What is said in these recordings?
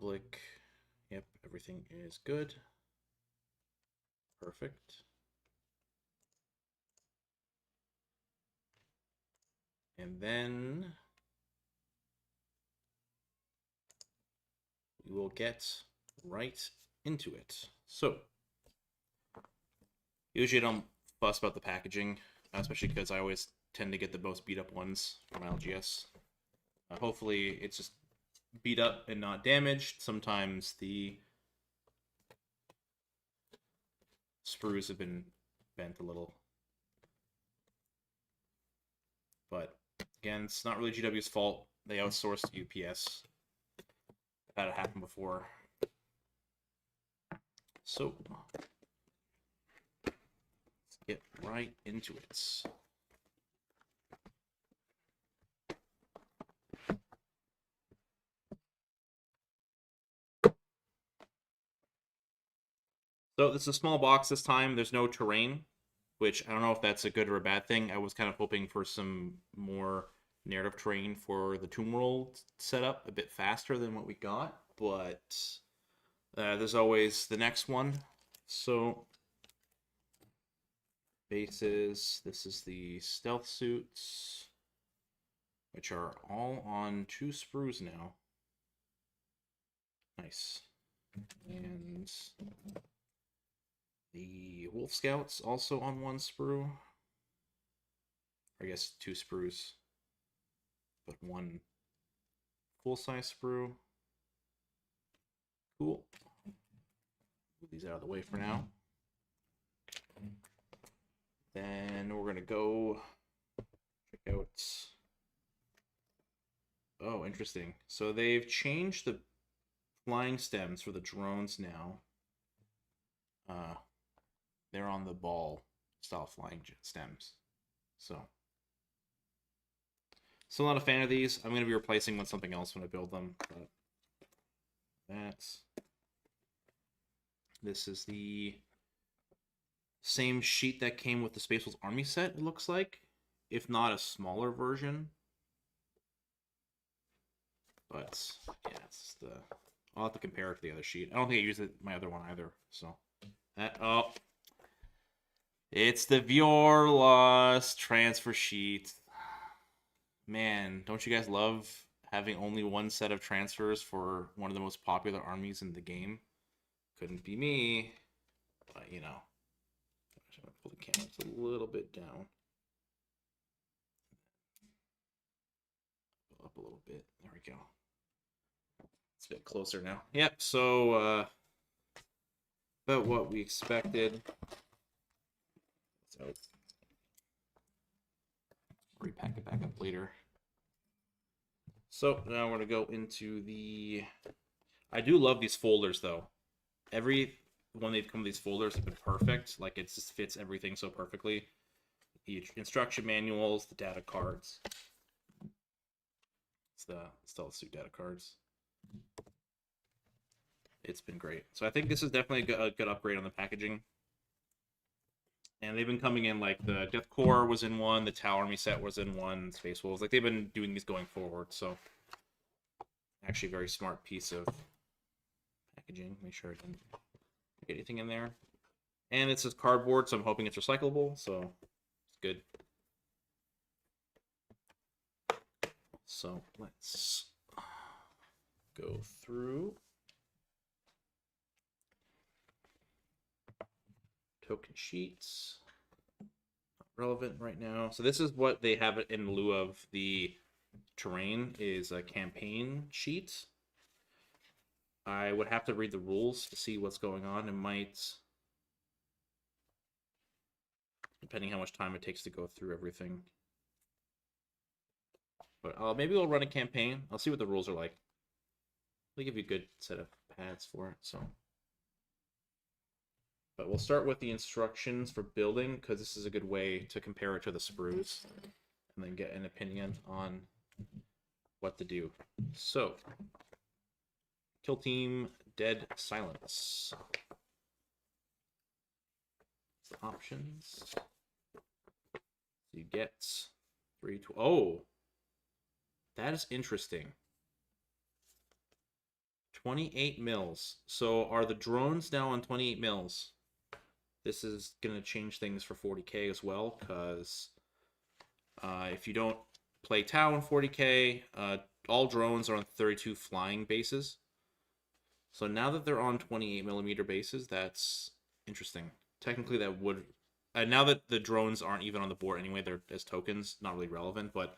public. Yep, everything is good. Perfect. And then we will get right into it. So, usually I don't fuss about the packaging, especially because I always tend to get the most beat up ones from LGS. Hopefully it's just beat up and not damaged. Sometimes the sprues have been bent a little. But again, it's not really GW's fault. They outsourced to UPS. I've had it happen before. So let's get right into it. So this is a small box this time. There's no terrain, which I don't know if that's a good or a bad thing. I was kind of hoping for some more narrative terrain for the Tomb World setup a bit faster than what we got, but there's always the next one. So bases, this is the stealth suits, which are all on 2 sprues now. Nice. And the Wolf Scouts also on 1 sprue. I guess 2 sprues, but 1 full-size sprue. Cool. Move these out of the way for now. Then we're gonna go check out. Oh, interesting. So they've changed the flying stems for the drones now. They're on the ball style flying stems. So still not a fan of these. I'm gonna be replacing with something else when I build them. But this is the same sheet that came with the Space Wolves Army set, it looks like. If not a smaller version. But yeah, it's the I'll have to compare it to the other sheet. I don't think I used my other one either. So oh, it's the Vjorlas transfer sheet. Man, don't you guys love having only 1 set of transfers for one of the most popular armies in the game? Couldn't be me, but you know. I'm gonna pull the camera just a little bit down. Pull up a little bit. There we go. It's a bit closer now. Yep, so about what we expected. So repack it back up later. So now we're gonna go into the. I do love these folders though. Every one they've come with these folders have been perfect. Like it just fits everything so perfectly. The instruction manuals, the data cards. It's the stealth suit data cards. It's been great. So I think this is definitely a good upgrade on the packaging. And they've been coming in like the Death Corps was in 1, the Tau Army set was in 1, Space Wolves. Like they've been doing these going forward. So actually a very smart piece of packaging. Make sure I didn't get anything in there. And this is cardboard, so I'm hoping it's recyclable. So it's good. So let's go through. Token sheets. Not relevant right now. So this is what they have in lieu of the terrain is a campaign sheet. I would have to read the rules to see what's going on. It might, depending how much time it takes to go through everything. But maybe we'll run a campaign. I'll see what the rules are like. They give you a good set of pads for it, so. But we'll start with the instructions for building, because this is a good way to compare it to the sprues, and then get an opinion on what to do. So, kill team, dead silence. The options. You get 3 to. Oh, that is interesting. 28 mils. So are the drones now on 28 mils? This is going to change things for 40k as well, because if you don't play Tau in 40k, all drones are on 32 flying bases. So now that they're on 28 millimeter bases, that's interesting. Technically, that would... now that the drones aren't even on the board anyway, they're as tokens, not really relevant, but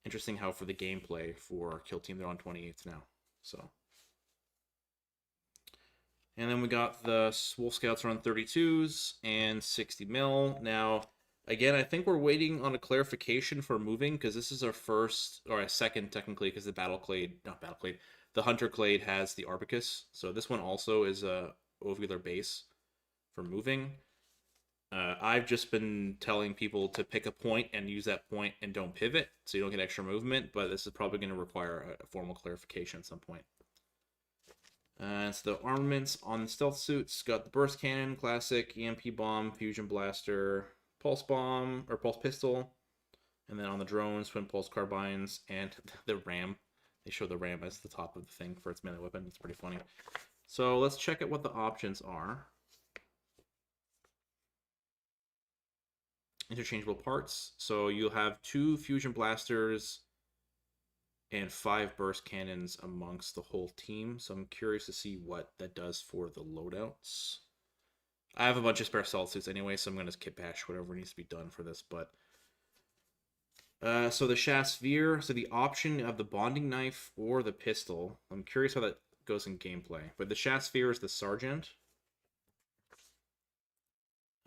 interesting how for the gameplay for Kill Team, they're on 28s now. So... And then we got the Wolf Scouts are on 32s and 60 mil. Now, again, I think we're waiting on a clarification for moving, because this is our first, or a second technically, because the the Hunter Clade has the Arbicus. So this one also is a ovular base for moving. I've just been telling people to pick a point and use that point and don't pivot, so you don't get extra movement, but this is probably going to require a formal clarification at some point. So the armaments on the stealth suits got the burst cannon, classic, EMP bomb, fusion blaster, pulse bomb or pulse pistol, and then on the drones, twin pulse carbines, and the ram. They show the ram as the top of the thing for its melee weapon. It's pretty funny. So let's check out what the options are. Interchangeable parts. So you'll have 2 fusion blasters and 5 burst cannons amongst the whole team. So I'm curious to see what that does for the loadouts. I have a bunch of spare stealth suits anyway, so I'm going to kit bash whatever needs to be done for this. But so the Chasseur, so the option of the bonding knife or the pistol. I'm curious how that goes in gameplay. But the Chasseur is the sergeant.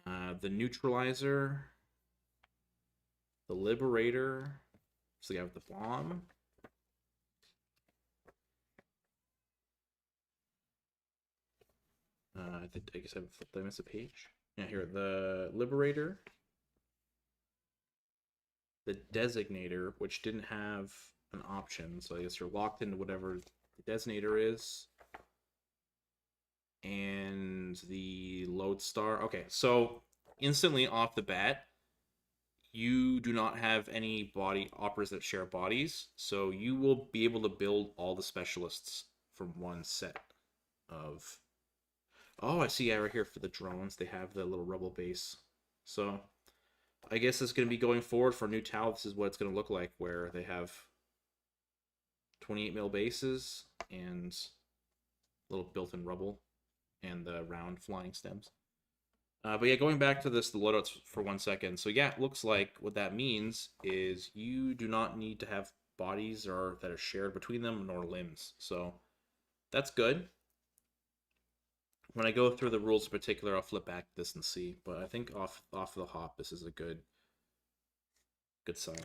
The neutralizer. The liberator. So you have the bomb. I guess I missed a page. Yeah, here, the Liberator, the Designator, which didn't have an option, so I guess you're locked into whatever the Designator is, and the Lodestar. Okay, so instantly off the bat, you do not have any body operas that share bodies, so you will be able to build all the specialists from one set of... Oh, I see. Yeah, right here for the drones, they have the little rebel base. So, I guess it's going to be going forward for New Tau. This is what it's going to look like, where they have 28 mil bases and little built-in rubble and the round flying stems. But yeah, going back to this, the loadouts for 1 second. So yeah, it looks like what that means is you do not need to have bodies or that are shared between them, nor limbs. So that's good. When I go through the rules in particular, I'll flip back to this and see. But I think off the hop, this is a good sign.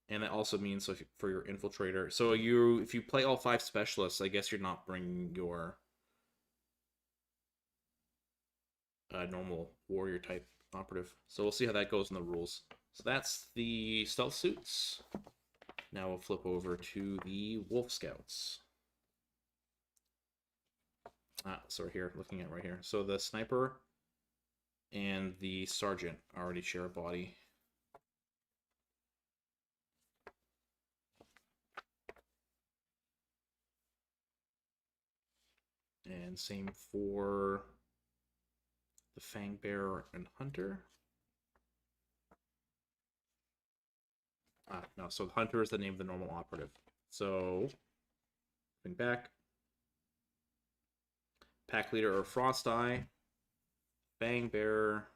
And that also means, so for your infiltrator, so if you play all 5 specialists, I guess you're not bringing your normal warrior type operative. So we'll see how that goes in the rules. So that's the stealth suits. Now we'll flip over to the Wolf Scouts. So we're here, looking at right here. So the sniper and the sergeant already share a body. And same for the Fang Bearer and Hunter. No, so the Hunter is the name of the normal operative. So, going back. Pack Leader or Frost Eye. Fang Bearer.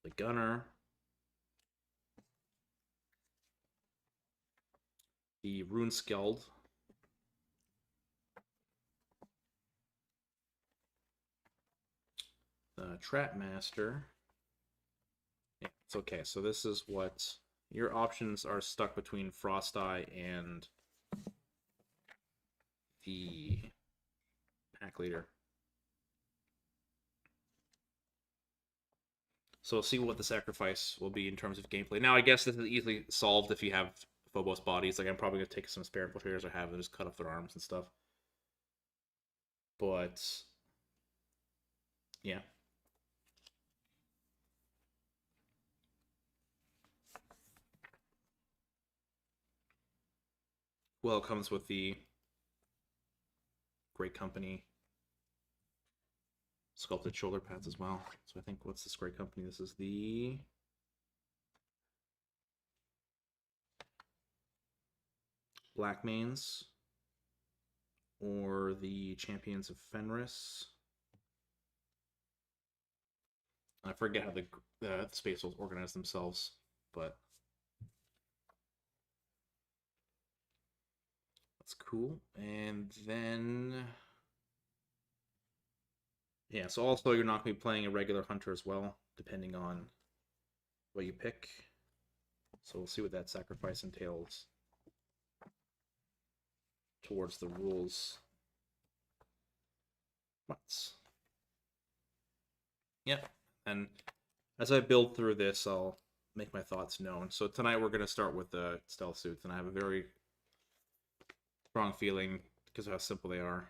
The Gunner. The Rune Skeld. The Trap Master. Yeah, it's okay. So this is what your options are, stuck between Frost Eye and the Pack Leader. So we'll see what the sacrifice will be in terms of gameplay. Now, I guess this is easily solved if you have Phobos bodies. Like, I'm probably going to take some spare infiltrators I have and just cut off their arms and stuff. But, yeah. Well, it comes with the Great Company sculpted shoulder pads as well. So I think, what's this Great Company? This is the Black Mains or the Champions of Fenris. I forget how the Space Wolves organize themselves, but that's cool. And then, yeah, so also you're not going to be playing a regular hunter as well, depending on what you pick. So we'll see what that sacrifice entails towards the rules. Once. Yep. And as I build through this, I'll make my thoughts known. So tonight we're going to start with the stealth suits, and I have a very strong feeling because of how simple they are.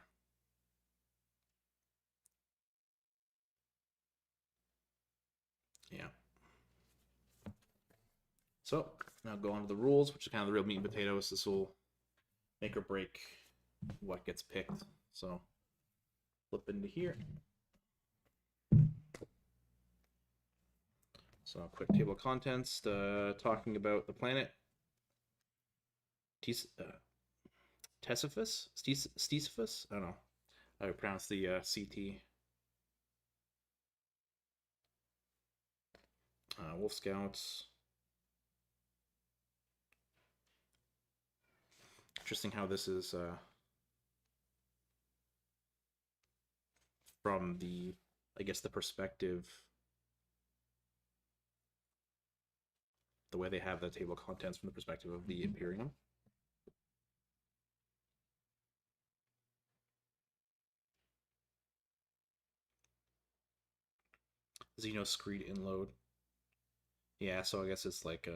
Yeah. So now go on to the rules, which is kind of the real meat and potatoes. This will make or break what gets picked. So flip into here. So quick table of contents, talking about the planet Sisyphus? Sisyphus? I don't know how to pronounce the CT. Wolf Scouts. Interesting how this is from the, I guess, the perspective, the way they have the table of contents from the perspective of the Imperium. Xeno Screed Inload. Yeah, so I guess it's like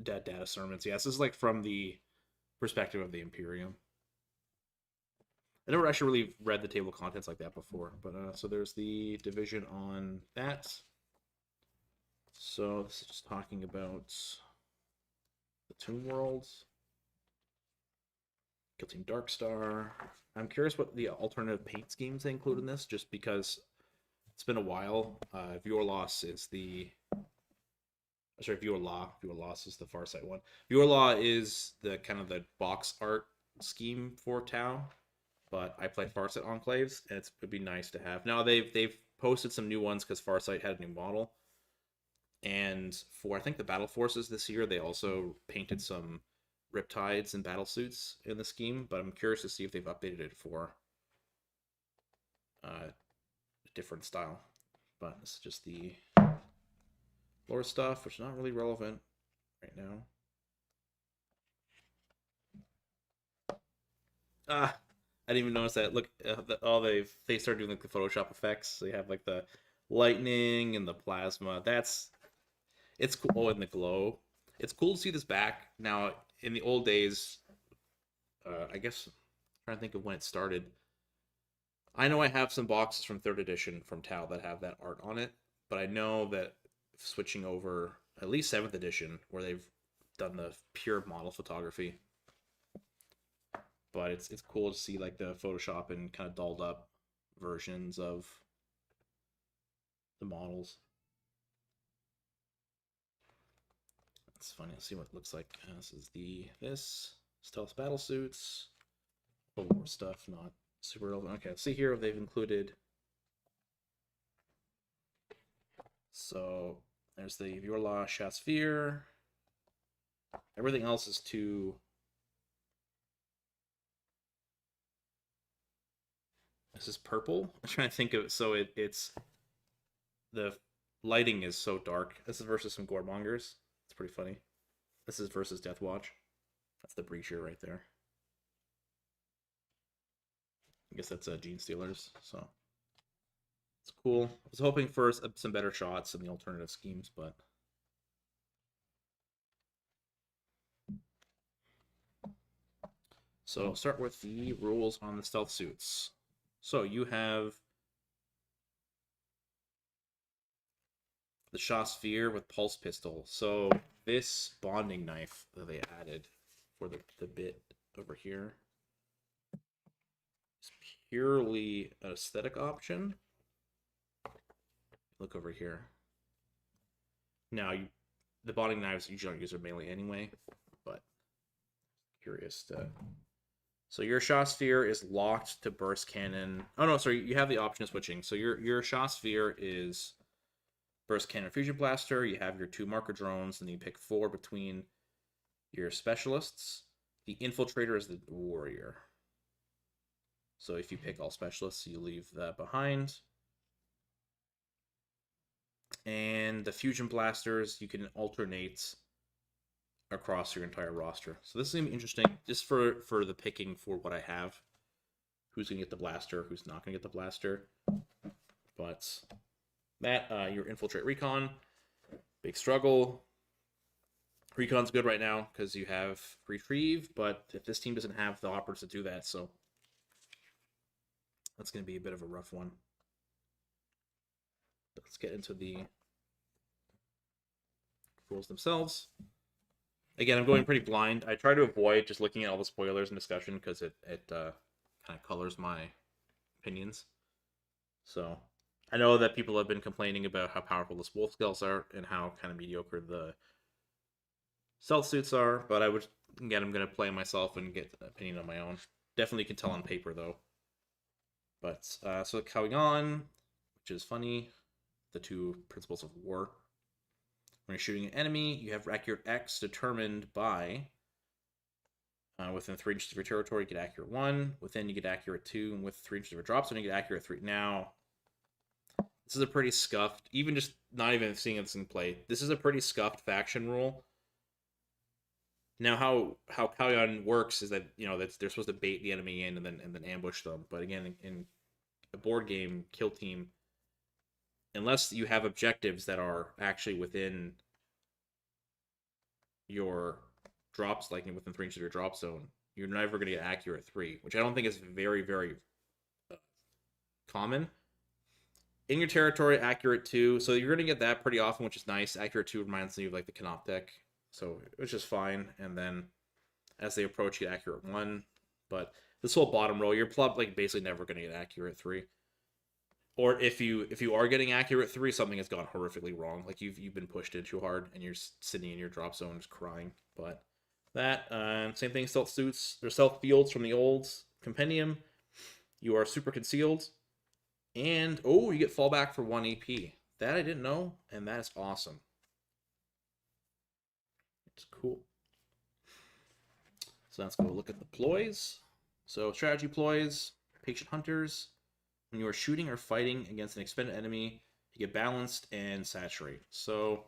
data sermons. Yeah, this is like from the perspective of the Imperium. I never actually really read the table of contents like that before, but so there's the division on that. So this is just talking about the Tomb Worlds, Kill Team Darkstar. I'm curious what the alternative paint schemes they include in this, just because it's been a while. Viewer Loss is the... Sorry, Viewer Loss is the Farsight one. Viewer Law is the kind of the box art scheme for Tau, but I played Farsight Enclaves, and it'd be nice to have. Now they've posted some new ones because Farsight had a new model, and for I think the Battle Forces this year, they also painted some Riptides and battle suits in the scheme. But I'm curious to see if they've updated it for a different style. But this is just the lore stuff, which is not really relevant right now. I didn't even notice that. Look, they started doing like the Photoshop effects. So you have like the lightning and the plasma. It's cool. Oh, and the glow. It's cool to see this back now. In the old days, I guess I'm trying to think of when it started. I know I have some boxes from 3rd edition from Tau that have that art on it, but I know that switching over at least 7th edition, where they've done the pure model photography. But it's cool to see like the Photoshop and kind of dolled up versions of the models. It's funny. Let's see what it looks like. This is this stealth battle suits. Oh, more stuff, not super relevant. Okay, let's see here what they've included. So there's the Viewer Law Shasphere. Everything else is too... This is purple. I'm trying to think of... So it's... The lighting is so dark. This is versus some Goremongers. It's pretty funny. This is versus Deathwatch. That's the Breacher right there. I guess that's Gene Stealers, so it's cool. I was hoping for some better shots in the alternative schemes, but so I'll start with the rules on the stealth suits. So you have the Shasphere with Pulse Pistol. So this bonding knife that they added for the bit over here. It's purely an aesthetic option. Look over here. Now, the bonding knives usually don't use them mainly anyway, but curious to. So your shot sphere is locked to burst cannon. Oh no, sorry, you have the option of switching. So your shot sphere is burst cannon fusion blaster. You have your 2 marker drones, and you pick 4 between your specialists. The infiltrator is the warrior. So if you pick all specialists, you leave that behind. And the fusion blasters, you can alternate across your entire roster. So this is going to be interesting just for the picking for what I have. Who's going to get the blaster, who's not going to get the blaster. But that, your infiltrate recon, big struggle. Recon's good right now because you have retrieve, but if this team doesn't have the operators to do that, so that's going to be a bit of a rough one. Let's get into the rules themselves. Again, I'm going pretty blind. I try to avoid just looking at all the spoilers and discussion because it kind of colors my opinions. So I know that people have been complaining about how powerful the wolf skulls are and how kind of mediocre the stealth suits are, but I'm going to play myself and get an opinion on my own. Definitely can tell on paper, though. But, so going on, which is funny, the 2 principles of war. When you're shooting an enemy, you have accurate X determined by, within 3 inches of your territory, you get accurate 1. Within, you get accurate 2. And with 3 inches of your drop zone, you get accurate 3. Now, this is a pretty scuffed, even just not even seeing this in play, this is a pretty scuffed faction rule. Now, how Kalyan works is that, that they're supposed to bait the enemy in and then ambush them. But again, in a board game kill team, unless you have objectives that are actually within your drops, like within 3 inches of your drop zone, you're never going to get accurate 3, which I don't think is very, very common. In your territory, accurate 2, so you're going to get that pretty often, which is nice. Accurate 2 reminds me of like the Canoptek, so which is fine. And then as they approach, you get accurate 1. But this whole bottom row, you're like basically never going to get accurate 3. Or if you are getting accurate 3, something has gone horrifically wrong. Like you've been pushed in too hard and you're sitting in your drop zone just crying. But that, same thing, stealth suits. There's stealth fields from the old compendium. You are super concealed. And, you get fallback for 1 AP. That I didn't know, and that is awesome. It's cool. So let's go look at the ploys. So strategy ploys, patient hunters. When you are shooting or fighting against an expended enemy, you get balanced and saturate. So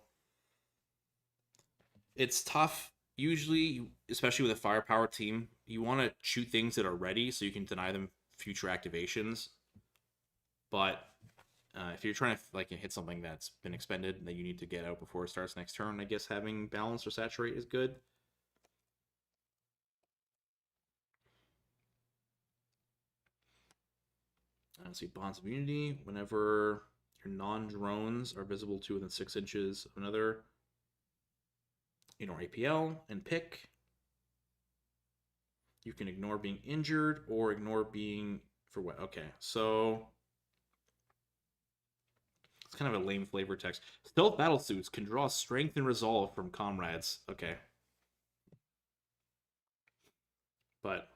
it's tough. Usually, especially with a firepower team, you want to shoot things that are ready so you can deny them future activations. But if you're trying to hit something that's been expended that you need to get out before it starts next turn, I guess having balance or saturate is good. See, bonds of immunity. Whenever your non-drones are visible to within 6 inches of another, ignore APL and pick. You can ignore being injured or ignore being for what? Okay, so it's kind of a lame flavor text. Stealth battle suits can draw strength and resolve from comrades. Okay. But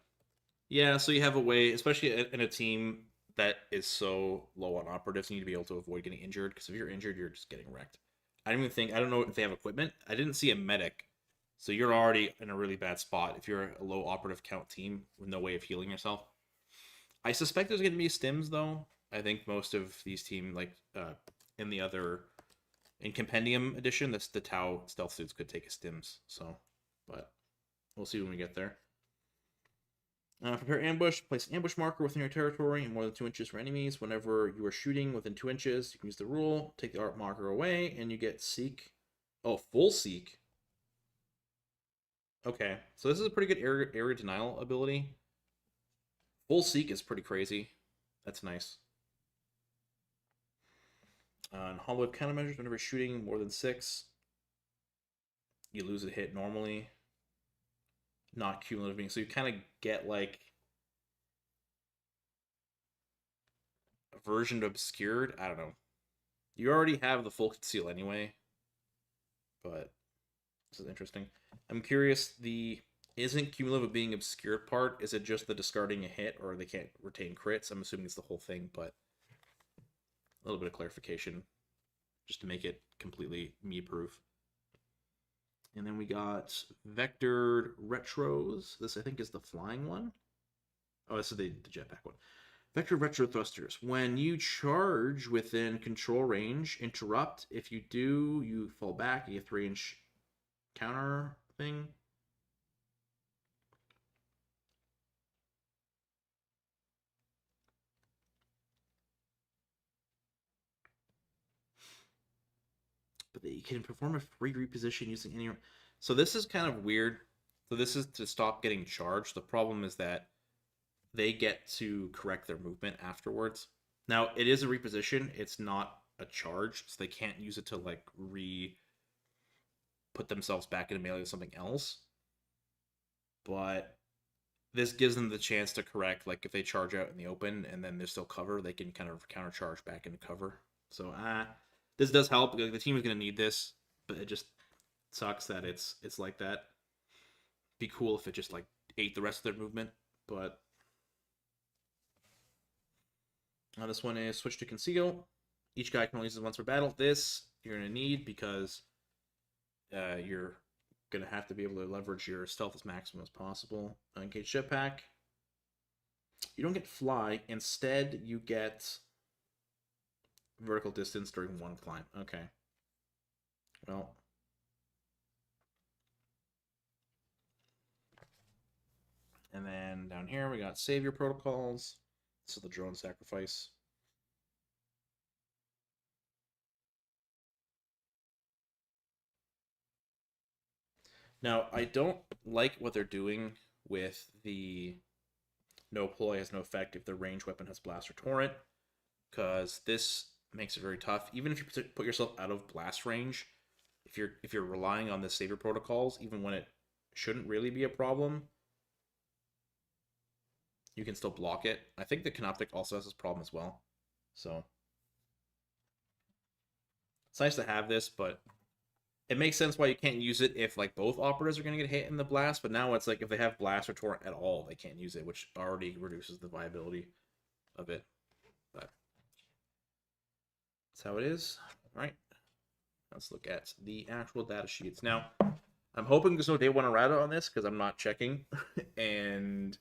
yeah, so you have a way, especially in a team that is so low on operatives, you need to be able to avoid getting injured, because if you're injured, you're just getting wrecked. I don't know if they have equipment. I didn't see a medic, so you're already in a really bad spot if you're a low operative count team with no way of healing yourself. I suspect there's going to be stims, though. I think most of these teams, in Compendium Edition, the Tau stealth suits could take a stims, so, but we'll see when we get there. Prepare ambush. Place an ambush marker within your territory and more than 2 inches for enemies. Whenever you are shooting within 2 inches, you can use the rule. Take the art marker away, and you get seek. Oh, full seek. Okay, so this is a pretty good area denial ability. Full seek is pretty crazy. That's nice. On hollow countermeasures, whenever shooting more than 6, you lose a hit normally. not cumulative being. So you kind of get like a version of obscured. I don't know. You already have the full conceal anyway, but this is interesting. I'm curious. The isn't cumulative being obscured part. Is it just the discarding a hit, or they can't retain crits? I'm assuming it's the whole thing, but a little bit of clarification just to make it completely me proof. And then we got vectored retros. This I think is the flying one. Oh, this is the jetpack one. Vector retro thrusters. When you charge within control range, interrupt. If you do, you fall back. You get 3-inch counter thing. But you can perform a free reposition using any. So this is kind of weird. So this is to stop getting charged. The problem is that they get to correct their movement afterwards. Now, it is a reposition. It's not a charge, so they can't use it to like put themselves back into melee with something else. But this gives them the chance to correct, like if they charge out in the open and then they're still cover, they can kind of counter charge back into cover. So this does help. The team is going to need this, but it just sucks that it's like that. Be cool if it just like ate the rest of their movement, but this one is switch to conceal. Each guy can only use it once per battle. This you're going to need because you're going to have to be able to leverage your stealth as maximum as possible. Engage jetpack. You don't get fly. Instead, you get vertical distance during one climb. Okay. Well. And then down here, we got savior protocols. So the drone sacrifice. Now, I don't like what they're doing with the no ploy has no effect if the range weapon has blast or torrent, because this makes it very tough. Even if you put yourself out of blast range, if you're relying on the savior protocols, even when it shouldn't really be a problem, you can still block it. I think the Canoptic also has this problem as well. So it's nice to have this, but it makes sense why you can't use it if like both operatives are going to get hit in the blast. But now it's like if they have blast or torrent at all, they can't use it, which already reduces the viability of it. But that's how it is. All right. Let's look at the actual data sheets. Now, I'm hoping there's no day one errata on this because I'm not checking. And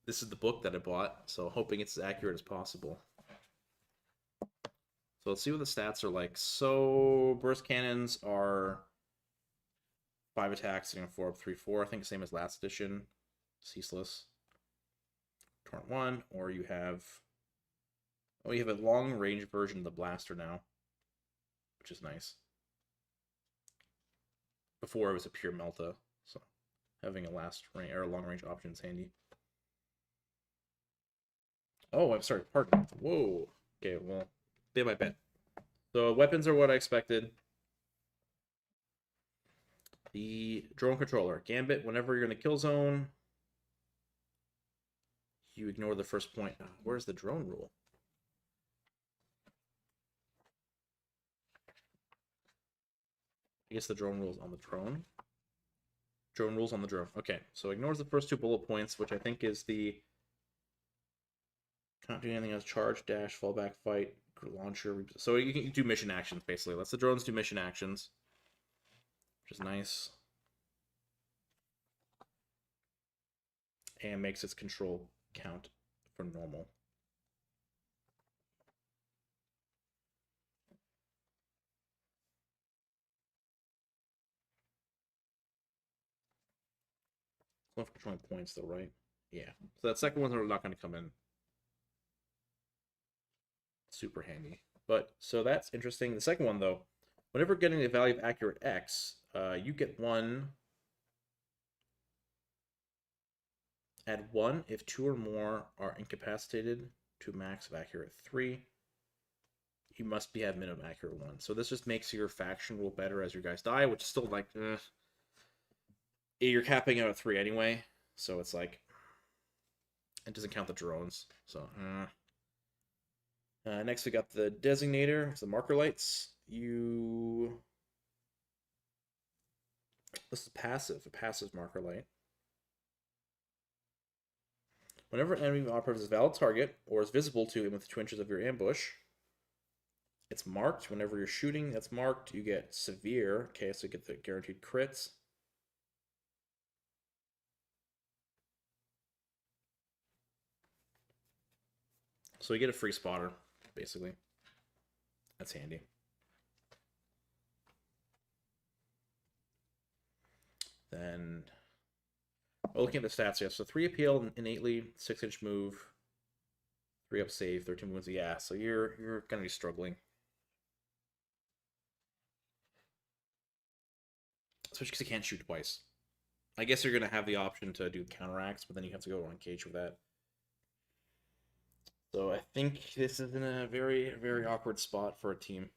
this is the book that I bought, so hoping it's as accurate as possible. So let's see what the stats are like. So burst cannons are 5 attacks, sitting on 4 up 3/4. I think same as last edition. Ceaseless. Torrent 1, or you have you have a long range version of the blaster now, which is nice. Before it was a pure melta, so having a last range or a long range option is handy. Oh, I'm sorry, pardon. Whoa. Okay, well, bit by bit. So weapons are what I expected. The drone controller. Gambit, whenever you're in the kill zone, you ignore the first point. Where's the drone rule? I guess the drone rules on the drone. Drone rules on the drone. Okay, so ignores the first 2 bullet points, which I think is the can't do anything else. Charge, dash, fallback, fight, launcher. So you can do mission actions, basically. Lets the drones do mission actions, which is nice. And makes its control count for normal. It's not for controlling points, though, right? Yeah. So that second one's not going to come in super handy. But so that's interesting. The second one, though, whenever getting the value of accurate X, you get 1. Add 1 if 2 or more are incapacitated to max of accurate 3. You must have minimum accurate 1. So this just makes your faction rule better as your guys die, which is still like, you're capping out at 3 anyway, so it's like it doesn't count the drones. So next we got the designator, the marker lights. This is passive, a passive marker light. Whenever an enemy operative is a valid target or is visible to him within 2 inches of your ambush, it's marked. Whenever you're shooting, that's marked. You get severe. Okay, so you get the guaranteed crits. So you get a free spotter, basically. That's handy. Then, looking at the stats, yeah. So 3 appeal innately, 6-inch move, 3 up save, 13 wounds. Yeah, so you're gonna be struggling, especially because you can't shoot twice. I guess you're gonna have the option to do counteracts, but then you have to go on cage with that. So I think this is in a very, very awkward spot for a team.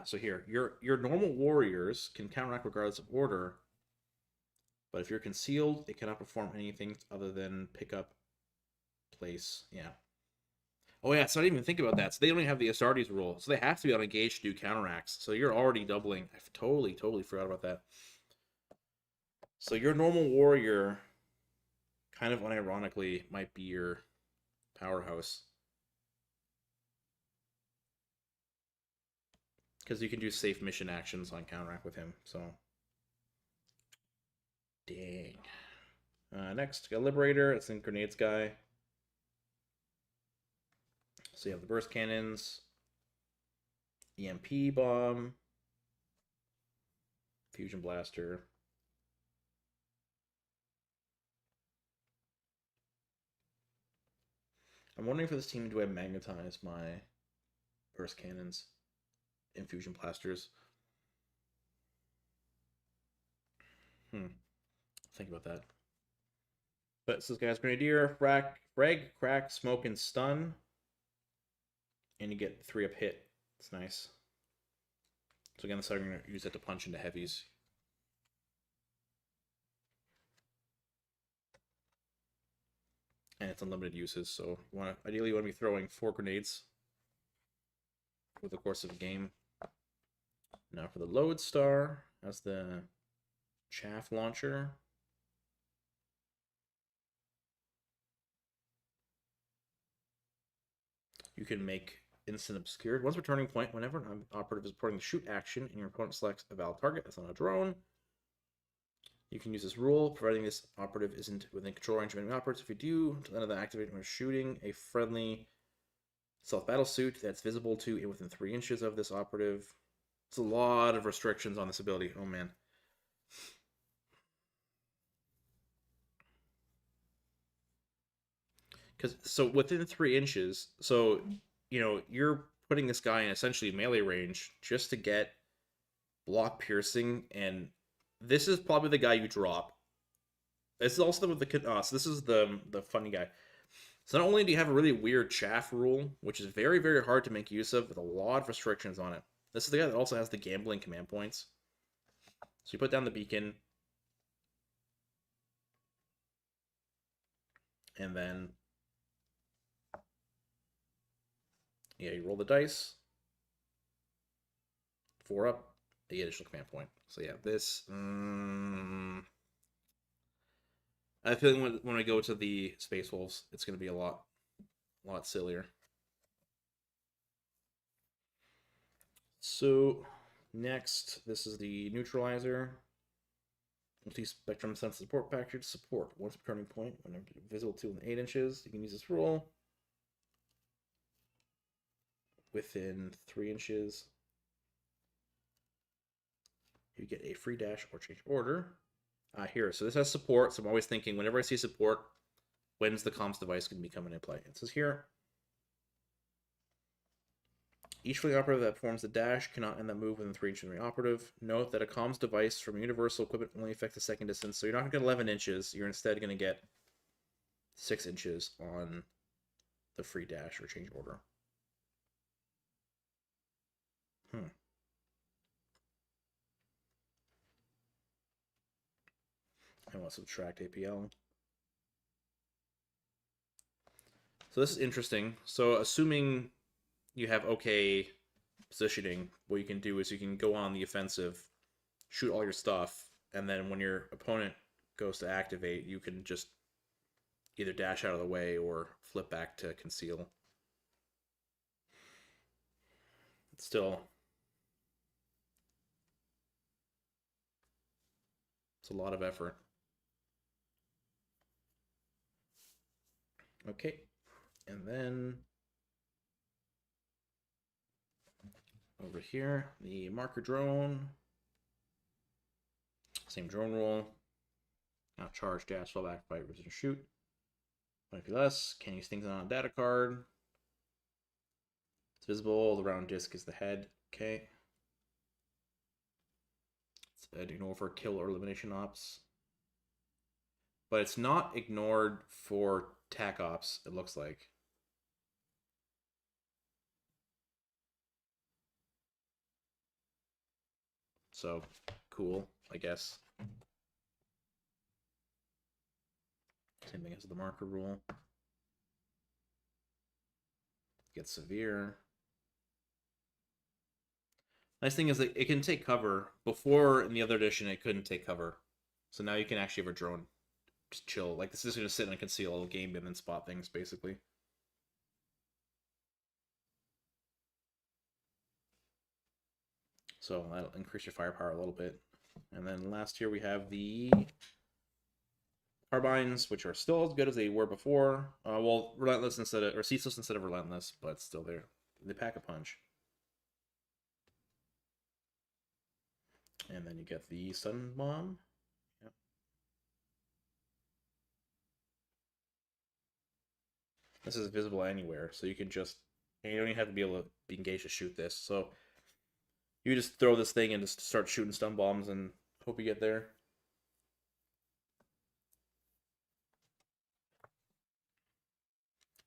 So here, your normal warriors can counteract regardless of order, but if you're concealed, it cannot perform anything other than pick up, place. Yeah. Oh yeah, so I didn't even think about that. So they don't even have the Astartes rule, so they have to be on engaged to do counteracts. So you're already doubling. I totally forgot about that. So your normal warrior, kind of unironically, might be your powerhouse. Because you can do safe mission actions on counteract with him, so. Dang. Next, got Liberator. It's in Grenades guy. So you have the burst cannons, EMP bomb, fusion blaster. I'm wondering for this team, do I magnetize my burst cannons, infusion blasters? Think about that. But this guy's Grenadier, frag, crack, smoke, and stun. And you get 3 up hit. It's nice. So again, I'm going to use that to punch into heavies. And it's unlimited uses, so ideally you want to be throwing 4 grenades over the course of a game. Now for the Lodestar, that's the chaff launcher. You can make instant obscured. Once per turning point, whenever an operative is reporting the shoot action and your opponent selects a valid target that's not a drone, you can use this rule, providing this operative isn't within control range of enemy operatives. If you do, to end the activate when shooting a friendly self-battle suit that's visible to and within 3 inches of this operative. It's a lot of restrictions on this ability. Oh man. So within 3 inches, so you're putting this guy in essentially melee range just to get block piercing, and this is probably the guy you drop. This is also the so this is the funny guy. So not only do you have a really weird chaff rule, which is very, very hard to make use of with a lot of restrictions on it. This is the guy that also has the gambling command points. So you put down the beacon, and then you roll the dice. 4 up, the additional command point. So yeah, this. I have a feeling when I go to the Space Wolves, it's going to be a lot sillier. So next, this is the neutralizer. Multi-spectrum sense support package. Support once per turning point when visible to within 8 inches. You can use this rule within 3 inches. You get a free dash or change order. Here, so this has support. So I'm always thinking whenever I see support, when's the comms device going to be coming into play? It says here. Each fleeing operative that performs the dash cannot end that move within 3 inches of the operative. Note that a comms device from universal equipment only affects the second distance, so you're not going to get 11 inches. You're instead going to get 6 inches on the free dash or change order. Hmm. I want to subtract APL. So this is interesting. So assuming you have okay positioning, what you can do is you can go on the offensive, shoot all your stuff, and then when your opponent goes to activate, you can just either dash out of the way or flip back to conceal. Still, it's a lot of effort. Okay, and then over here, the marker drone. Same drone rule. Now charge, dash, fall back, fight, resist, shoot. Might be less. Can't use things on a data card. It's visible. The round disc is the head. Okay. It's ignore for kill or elimination ops. But it's not ignored for tac ops, it looks like. So, cool, I guess. Same thing as the marker rule. Get severe. Nice thing is that it can take cover. Before, in the other edition, it couldn't take cover. So now you can actually have a drone just chill. Like, this is going to sit and conceal a game and then spot things, basically. So that'll increase your firepower a little bit. And then last here we have the carbines, which are still as good as they were before. Well, relentless instead of, or ceaseless instead of relentless, but still there. They pack a punch. And then you get the stun bomb. Yep. This is visible anywhere, so you can just, and you don't even have to be able to be engaged to shoot this. So you just throw this thing and just start shooting stun bombs and hope you get there.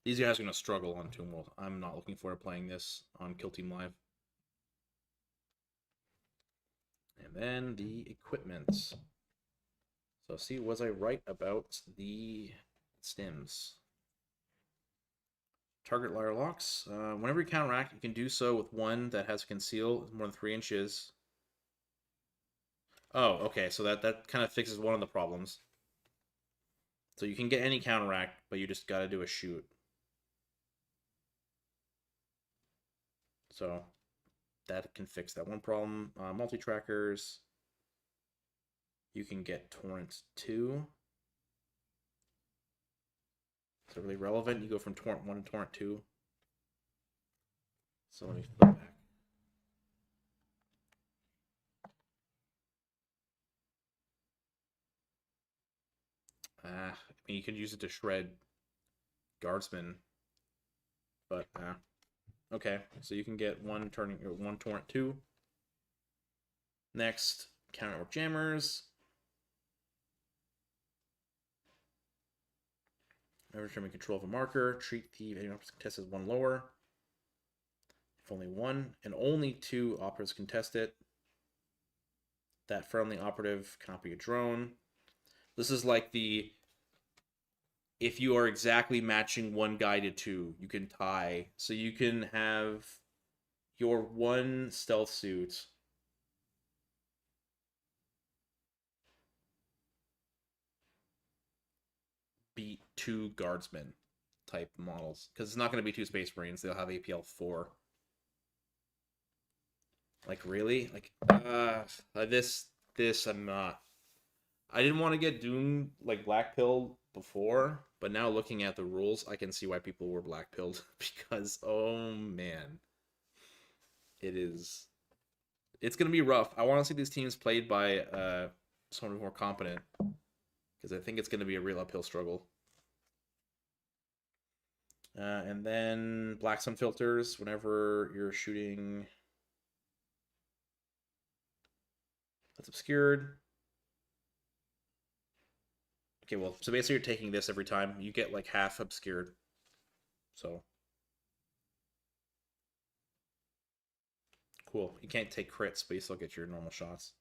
These guys are going to struggle on Tomb World. I'm not looking forward to playing this on Kill Team Live. And then the equipment. So see, was I right about the stims? Target lyre locks. Whenever you counteract, you can do so with one that has conceal more than 3 inches. Oh, okay, so that kind of fixes one of the problems. So you can get any counteract, but you just gotta do a shoot. So that can fix that one problem. Multi-trackers. You can get Torrent 2. Is that really relevant? You go from Torrent 1 to Torrent 2. So let me flip back. I mean, you could use it to shred guardsmen, but okay. So you can get one Torrent 2. Next, counter jammers. Every time you control of a marker, treat the contest as one lower. If only one and only 2 operatives contest it, that friendly operative cannot be a drone. This is like the, if you are exactly matching one guy to 2, you can tie. So you can have your one stealth suit beat 2 guardsmen type models. Because it's not going to be 2 Space Marines. They'll have APL 4. Like, really? Like, this I'm not. I didn't want to get Doom, like, black pilled before, but now looking at the rules, I can see why people were black pilled. Because, oh man. It's going to be rough. I want to see these teams played by someone more competent. Because I think it's going to be a real uphill struggle. And then black sun filters whenever you're shooting. That's obscured. Okay, well, so basically you're taking this every time. You get like half obscured. So. Cool. You can't take crits, but you still get your normal shots.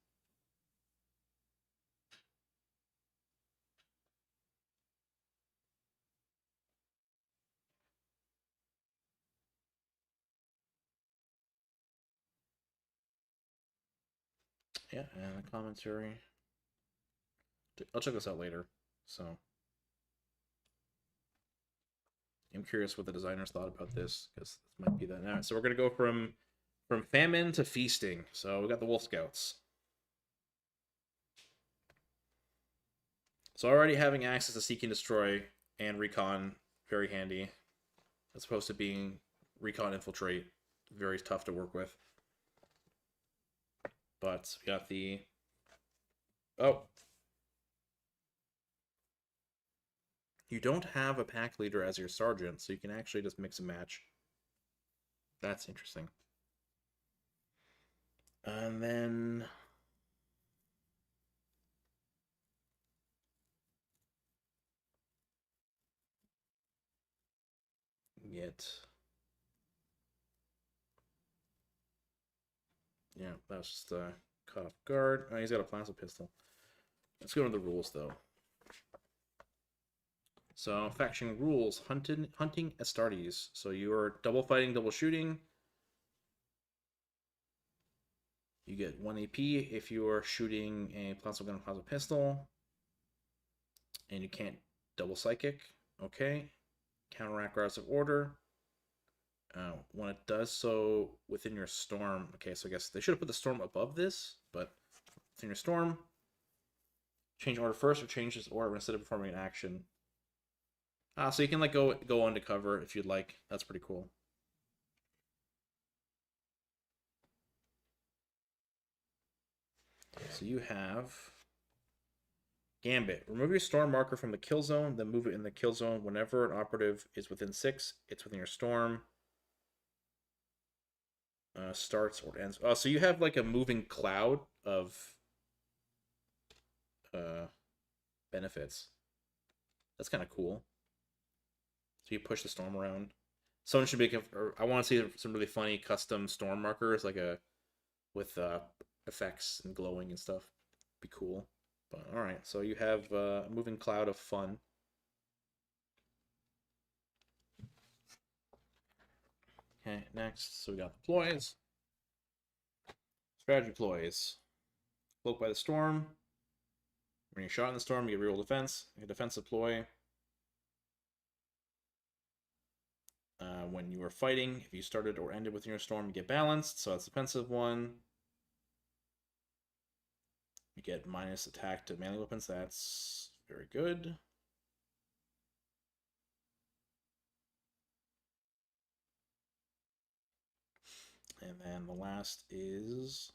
Yeah, and the commentary. I'll check this out later. So I'm curious what the designers thought about this, because this might be that now. So we're gonna go from famine to feasting. So we got the Wolf Scouts. So already having access to Seek and Destroy and Recon, very handy. As opposed to being Recon Infiltrate, very tough to work with. But we got the... Oh. You don't have a pack leader as your sergeant, so you can actually just mix and match. That's interesting. And then... Get... Yeah, that's just caught off guard. Oh, he's got a plasma pistol. Let's go to the rules, though. So, faction rules. Hunting Astartes. So you are double fighting, double shooting. You get 1 AP if you are shooting a plasma gun, plasma pistol. And you can't double psychic. Okay. Counteract Guards of Order. When it does so within your storm. Okay, so I guess they should have put the storm above this, but within your storm. Change order first or change this order instead of performing an action. So you can like go undercover if you'd like. That's pretty cool. So you have Gambit. Remove your storm marker from the kill zone, then move it in the kill zone. Whenever an operative is within 6, it's within your storm. Starts or ends. So you have like a moving cloud of benefits. That's kind of cool. So you push the storm around. Someone should make I want to see some really funny custom storm markers, like with effects and glowing and stuff. Be cool. But all right, so you have a moving cloud of fun. Okay, next, so we got the ploys. Strategy ploys. Cloak by the storm. When you're shot in the storm, you get reroll defense. A defensive ploy. When you are fighting, if you started or ended within your storm, you get balanced, so that's the defensive one. You get minus attack to melee weapons, that's very good. And then the last is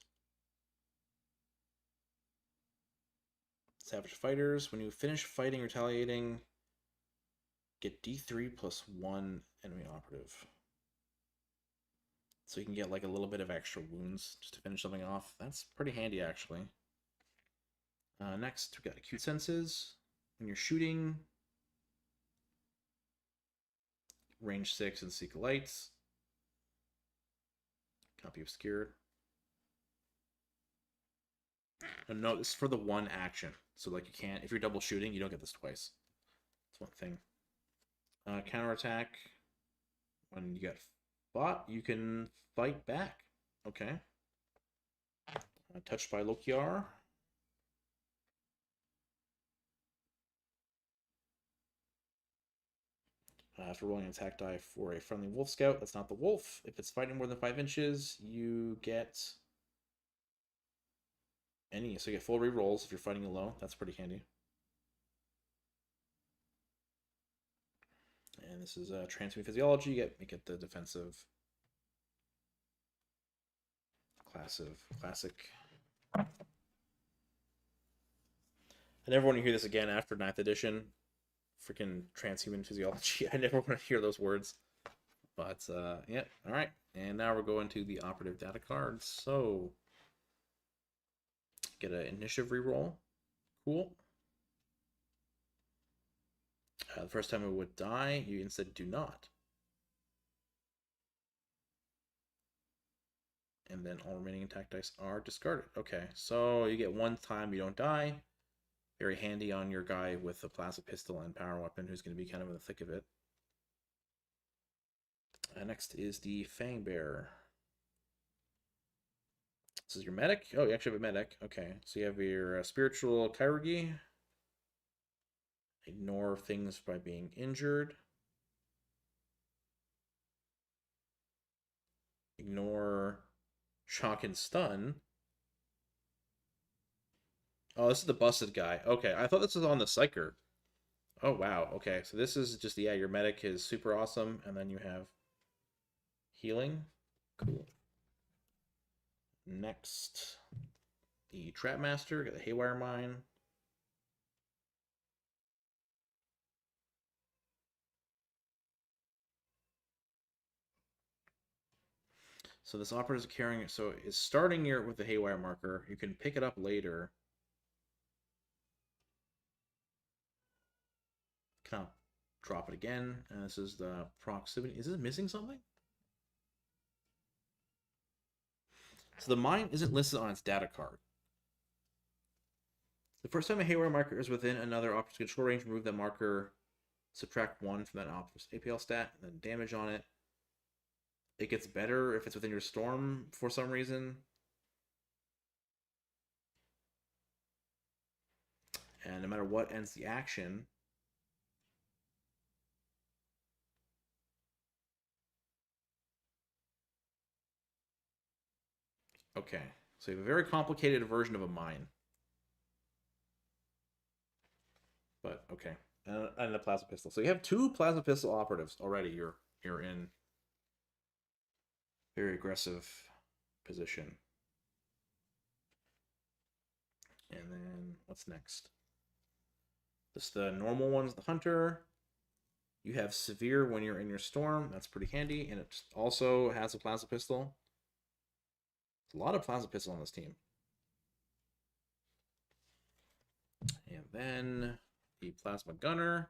Savage Fighters. When you finish fighting, retaliating, get D3 plus 1 enemy operative. So you can get like a little bit of extra wounds just to finish something off. That's pretty handy, actually. Next, we got Acute Senses. When you're shooting, range 6 and Seek Lights. Can't be obscured. No, this is for the one action. So like you can't, if you're double shooting, you don't get this twice. That's one thing. Counterattack. When you get fought, you can fight back. Okay. Touched by Lokiar. After rolling an attack die for a friendly wolf scout, that's not the wolf. If it's fighting more than 5 inches, you get any. So you get full rerolls if you're fighting low. That's pretty handy. And this is Transmute Physiology. You get the defensive classic. I never want to hear this again after 9th edition. Freaking transhuman physiology. I never want to hear those words. But, yeah. All right. And now we're going to the operative data cards. So, get an initiative reroll. Cool. The first time it would die, you instead do not. And then all remaining attack dice are discarded. Okay, so you get 1 time, you don't die. Very handy on your guy with a plasma pistol and power weapon who's going to be kind of in the thick of it. Next is the Fang Bear. This is your medic? Oh, you actually have a medic. Okay, so you have your spiritual Kairagi. Ignore things by being injured. Ignore shock and stun. Oh, this is the busted guy. Okay, I thought this was on the Psyker. Oh, wow. Okay, so this is just, yeah, your medic is super awesome, and then you have healing. Cool. Next, the Trapmaster, got the Haywire Mine. So this operator is carrying, so it's starting here with the Haywire marker. You can pick it up later. Kind of drop it again, and this is the proximity. Is this missing something? So the mine isn't listed on its data card. The first time a Haywire marker is within another operator's control range, remove that marker, subtract 1 from that operator's APL stat, and then damage on it. It gets better if it's within your storm for some reason. And no matter what ends the action, okay, so you have a very complicated version of a mine. But okay, and a plasma pistol. So you have 2 plasma pistol operatives already. You're in very aggressive position. And then what's next? This the normal one's the hunter. You have severe when you're in your storm. That's pretty handy, and it also has a plasma pistol. A lot of plasma pistol on this team. And then the plasma gunner.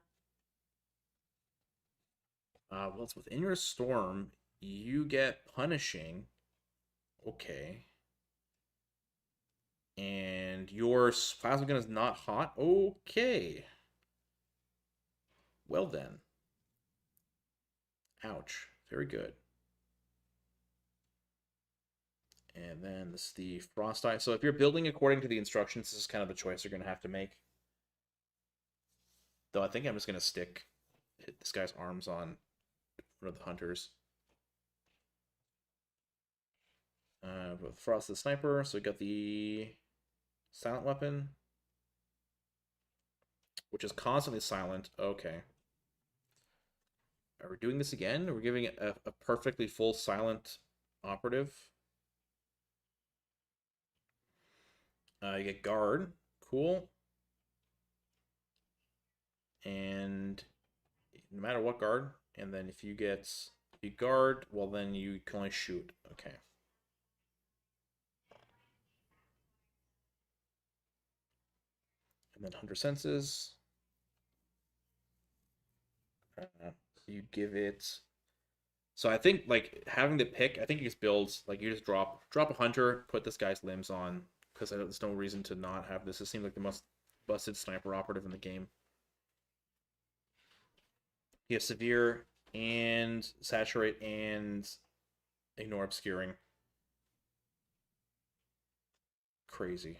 Well, it's within your storm. You get punishing. Okay. And your plasma gun is not hot. Okay. Well then. Ouch. Very good. And then this is the Frost Eye. So if you're building according to the instructions, this is kind of the choice you're going to have to make. Though I think I'm just going to stick this guy's arms on one of the hunters. With Frost the Sniper, so we got the silent weapon, which is constantly silent. Okay. Are we doing this again? Are we giving it a perfectly full silent operative? You get guard. Cool. And no matter what guard, and then if you get the guard, well then you can only shoot. Okay. And then Hunter Senses. You give it. So I think like having the pick, I think you just build like you just drop a hunter, put this guy's limbs on, because there's no reason to not have this. It seems like the most busted sniper operative in the game. You have severe and saturate and ignore obscuring. Crazy.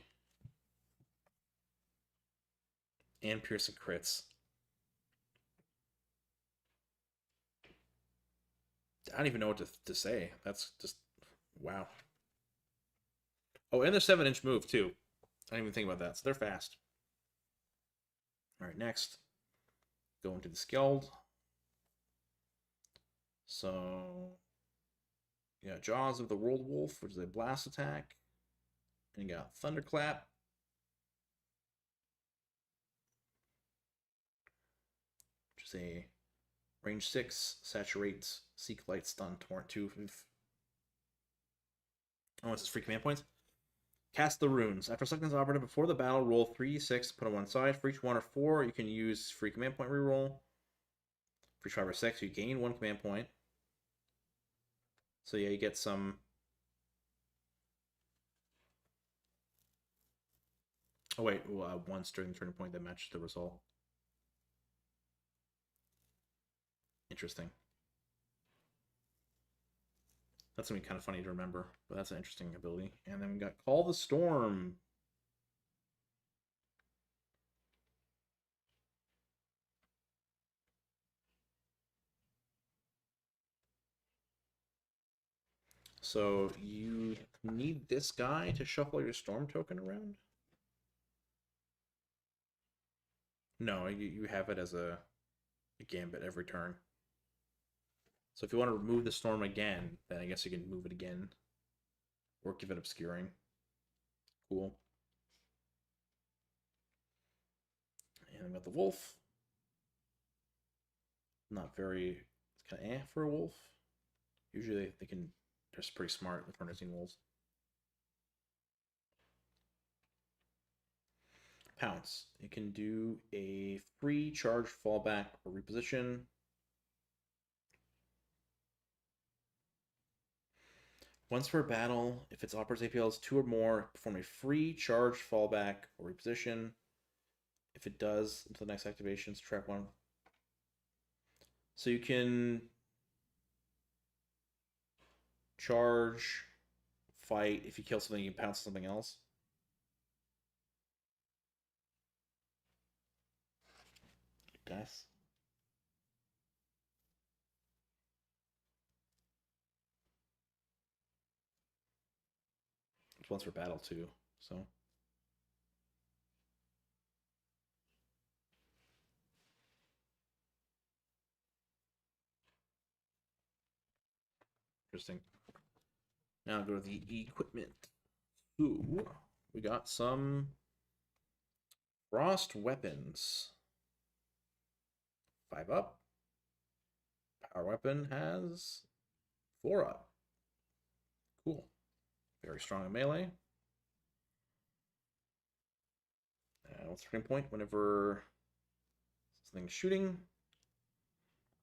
And piercing crits. I don't even know what to say. That's just wow. Oh, and they're 7-inch move too. I didn't even think about that. So they're fast. All right, next. Go into the Skeld. So, you got Jaws of the World Wolf, which is a blast attack. And you got Thunderclap. Which is a range 6, saturate, seek light, stun, torrent 2. Oh, it's just free command points. Cast the runes. After selecting this operative before the battle, roll 3d6, put on one side. For each 1 or 4, you can use free command point reroll. For each 5 or 6, you gain 1 command point. So yeah, you get some Oh wait, once during the turning point that matched the result. Interesting. That's gonna be kind of funny to remember, but that's an interesting ability. And then we got Call the Storm. So you need this guy to shuffle your Storm token around? No, you have it as a gambit every turn. So if you want to remove the Storm again, then I guess you can move it again. Or give it Obscuring. Cool. And we got the Wolf. Not very... It's kind of for a Wolf. Usually they can... They're pretty smart with harnessing wolves. Pounce. It can do a free charge, fallback, or reposition. Once per battle, if its opera's APL is 2 or more, perform a free charge, fallback, or reposition. If it does, until the next activation, subtract 1. So you can charge, fight. If you kill something, you can pounce something else. Guess. It's once per battle too, so. Interesting. Now I'll go to the equipment. Ooh, we got some frost weapons. 5 up. Power weapon has 4 up. Cool. Very strong in melee. What's turning point? Whenever something's shooting,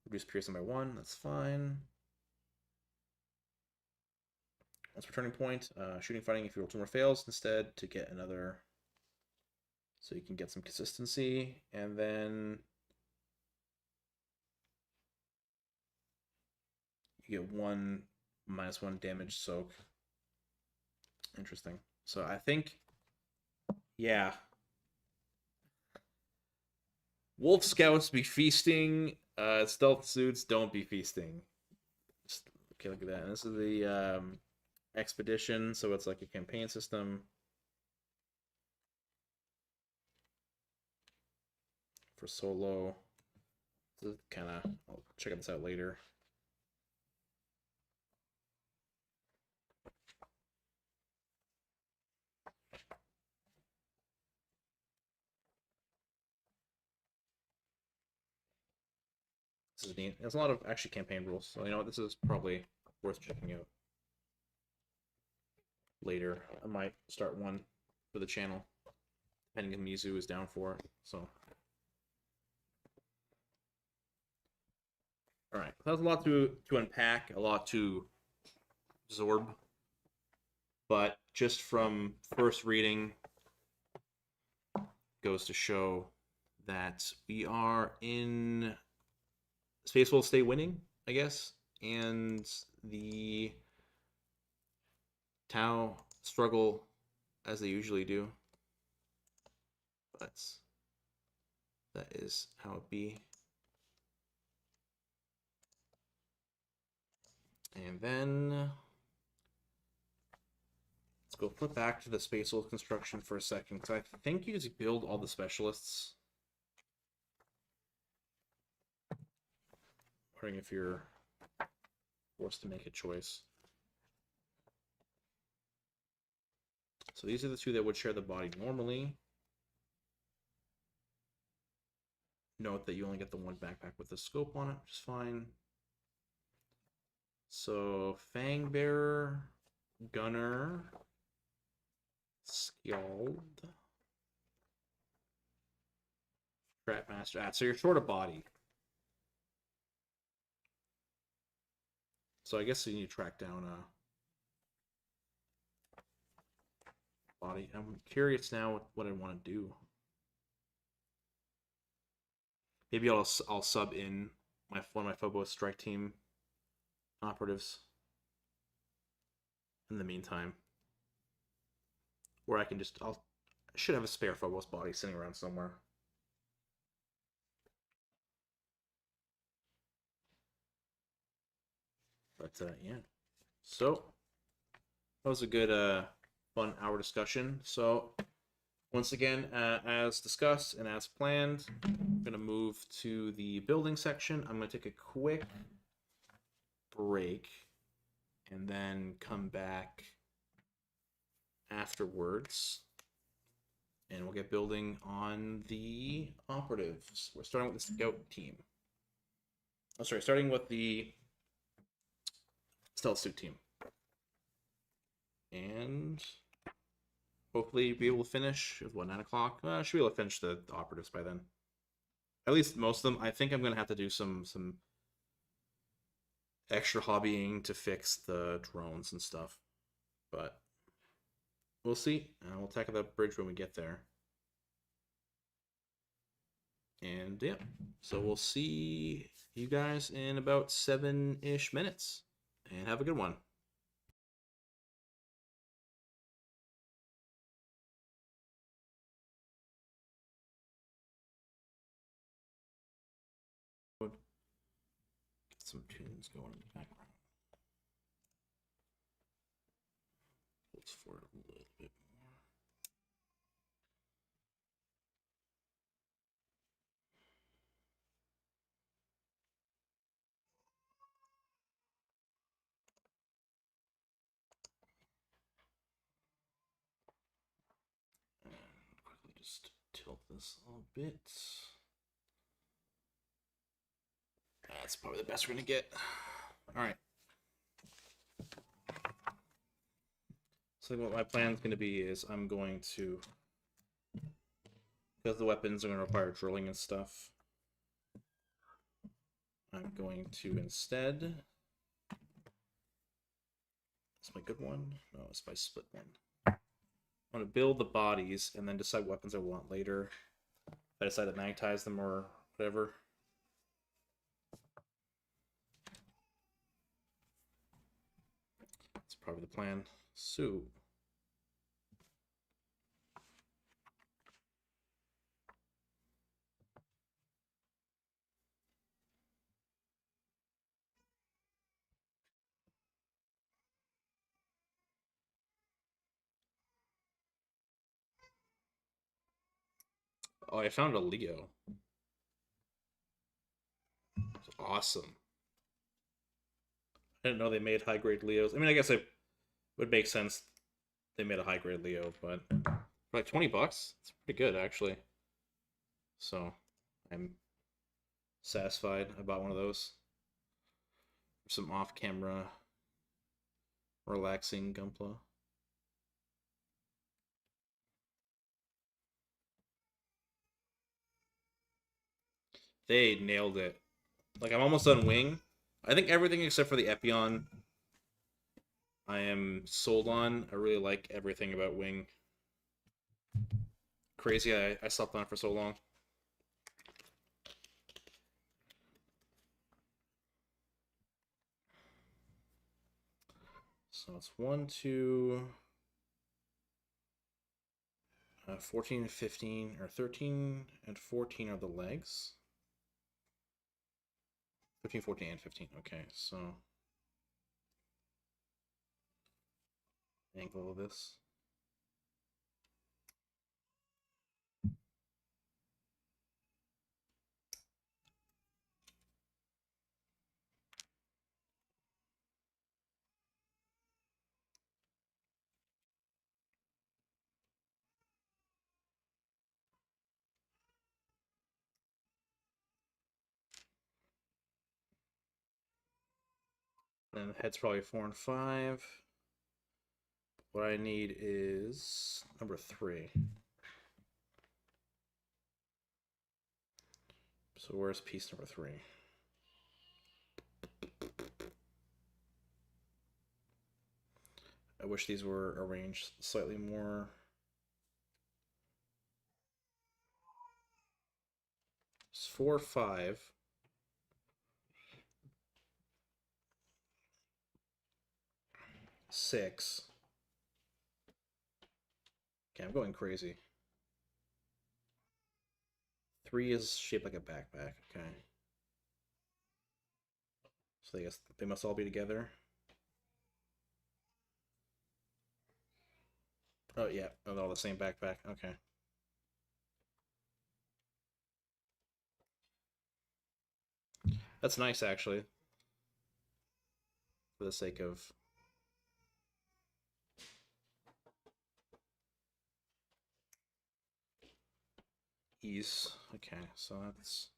reduce piercing by 1. That's fine. Once per turning point, shooting, fighting. If you roll 2 more fails instead to get another, so you can get some consistency, and then you get 1 -1 damage soak. Interesting. So I think, yeah. Wolf Scouts be feasting. Stealth suits don't be feasting. Just okay, look at that. And this is the expedition, so it's like a campaign system for solo. This is kind of, I'll check this out later. This is neat. There's a lot of actually campaign rules, so you know what, this is probably worth checking out later. I might start one for the channel, depending if Mizu is down for it. So, all right, that was a lot to unpack, a lot to absorb, but just from first reading, goes to show that we are in Space will stay winning, I guess, and the Tau struggle as they usually do. But that is how it be. And then let's go flip back to the Space Wolf construction for a second. So I think you just build all the specialists. Wondering if you're forced to make a choice. So these are the 2 that would share the body normally. Note that you only get the 1 backpack with the scope on it, which is fine. So Fangbearer, Gunner, Skjald, Trapmaster. So you're short a body. So I guess you need to track down body. I'm curious now what I want to do. Maybe I'll sub in one of my Phobos strike team operatives in the meantime, or I can I should have a spare Phobos body sitting around somewhere. But yeah, so that was a good fun hour discussion. So once again, as discussed and as planned, I'm gonna move to the building section. I'm gonna take a quick break and then come back afterwards, and we'll get building on the operatives. We're starting with the scout team. Oh, sorry, starting with the stealth suit team, and hopefully be able to finish at what, 9 o'clock. Should be able to finish the operatives by then. At least most of them. I think I'm gonna have to do some extra hobbying to fix the drones and stuff, but we'll see. We'll tackle that bridge when we get there. And yeah, so we'll see you guys in about 7-ish minutes. And have a good one. Get some tunes going in the background. Let's for it a little bit more. And quickly just tilt this a little bit. That's probably the best we're gonna get. All right. So what my plan is going to be is I'm going to, because the weapons are going to require drilling and stuff, I'm going to instead, that's my good one, no, it's my split one. I'm going to build the bodies and then decide weapons I want later. If I decide to magnetize them or whatever. That's probably the plan. So oh, I found a Leo. It's awesome. I didn't know they made high grade Leos. I mean, I guess it would make sense they made a high grade Leo, but for like $20, it's pretty good actually. So I'm satisfied I bought one of those. Some off camera relaxing Gunpla. They nailed it. Like, I'm almost done Wing. I think everything except for the Epion I am sold on. I really like everything about Wing. Crazy I slept on it for so long. So it's 1, 2, 14 and 15, or 13 and 14 are the legs. 13, 14, and 15. Okay, so angle of this. Then the head's probably 4 and 5. What I need is number 3. So where's piece number 3? I wish these were arranged slightly more It's 4, 5. Six. Okay, I'm going crazy. 3 is shaped like a backpack. Okay. So I guess they must all be together. Oh yeah, they're all the same backpack. Okay. That's nice actually. For the sake of ease. Okay, so that's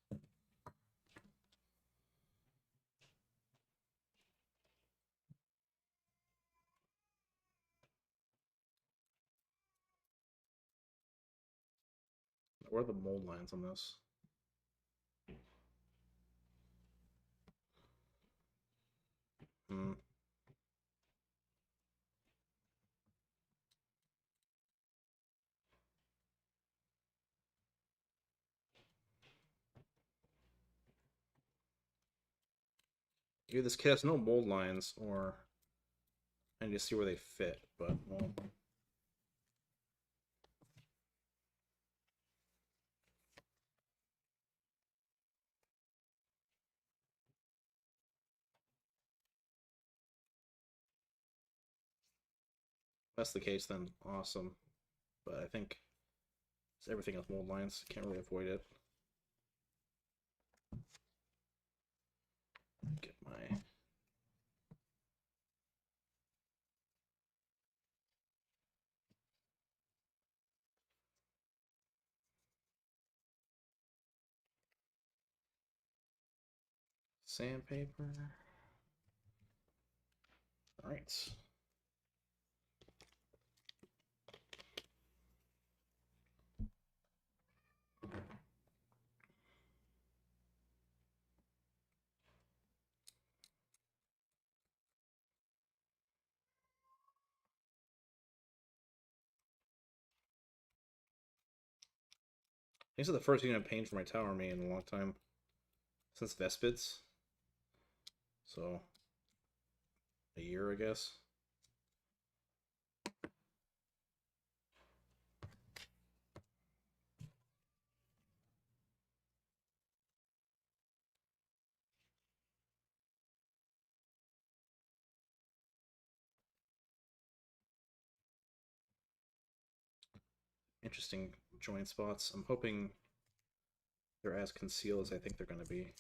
what are the mold lines on this? Hmm. Either this kit has no mold lines, or I need to see where they fit, but well. If that's the case, then awesome. But I think everything has mold lines. Can't really avoid it. Get my sandpaper. All right. These are the first unit of paint for my tower me in a long time. Since Vespids. So, a year, I guess. Interesting joint spots. I'm hoping they're as concealed as I think they're going to be.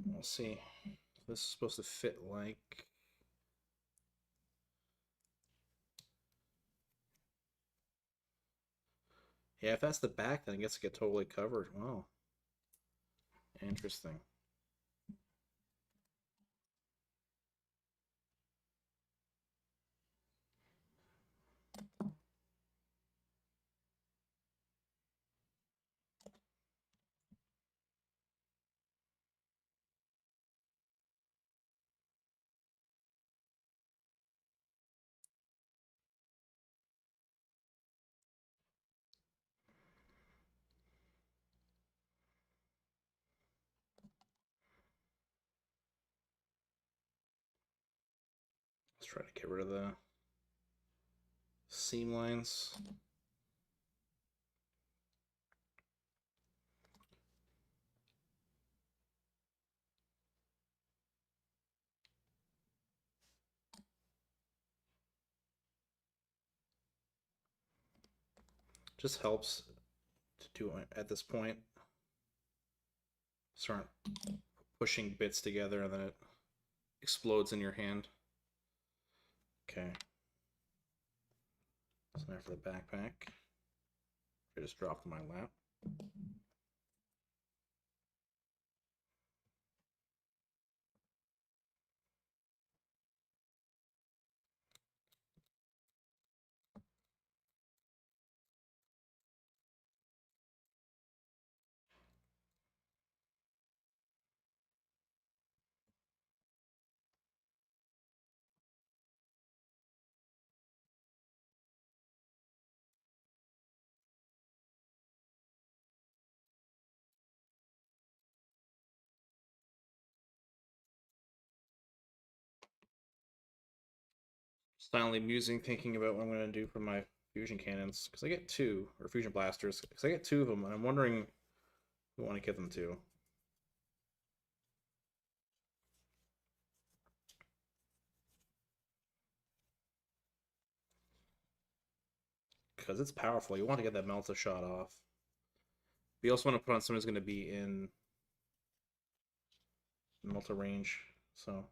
We'll see. This is supposed to fit like... Yeah, if that's the back, then it gets to get totally covered. Wow. Interesting. Let's try to get rid of the seam lines. Just helps to do at this point. Start pushing bits together and then it explodes in your hand. Okay. So now for the backpack. I just dropped in my lap. Silently musing, thinking about what I'm going to do for my fusion cannons. Because I get two, or fusion blasters. Because I get two of them, and I'm wondering who I want to give them to. Because it's powerful. You want to get that Melta shot off. But you also want to put on someone who's going to be in Melta range. So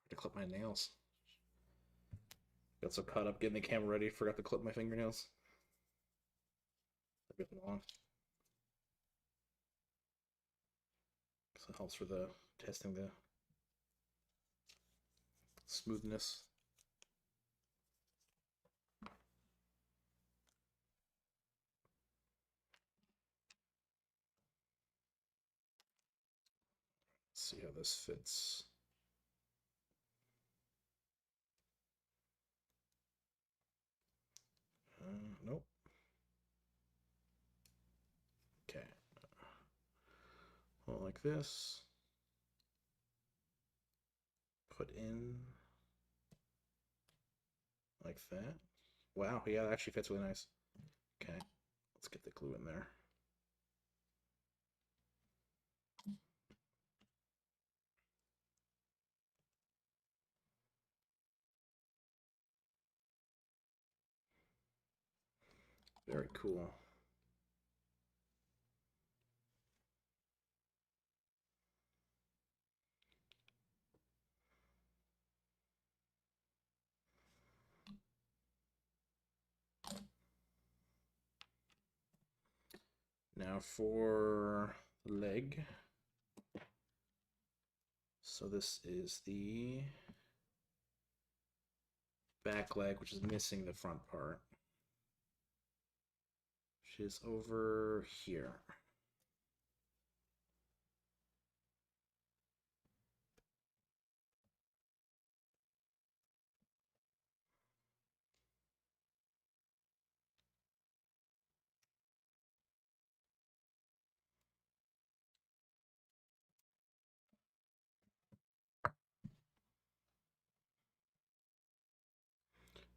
to clip my nails. Got so caught up getting the camera ready, forgot to clip my fingernails. A bit long. So it helps for the testing the smoothness. Let's see how this fits. Nope. Okay. Well, like this. Put in like that. Wow, yeah, that actually fits really nice. Okay, let's get the glue in there. Very cool. Now for the leg. So this is the back leg, which is missing the front part, which is over here.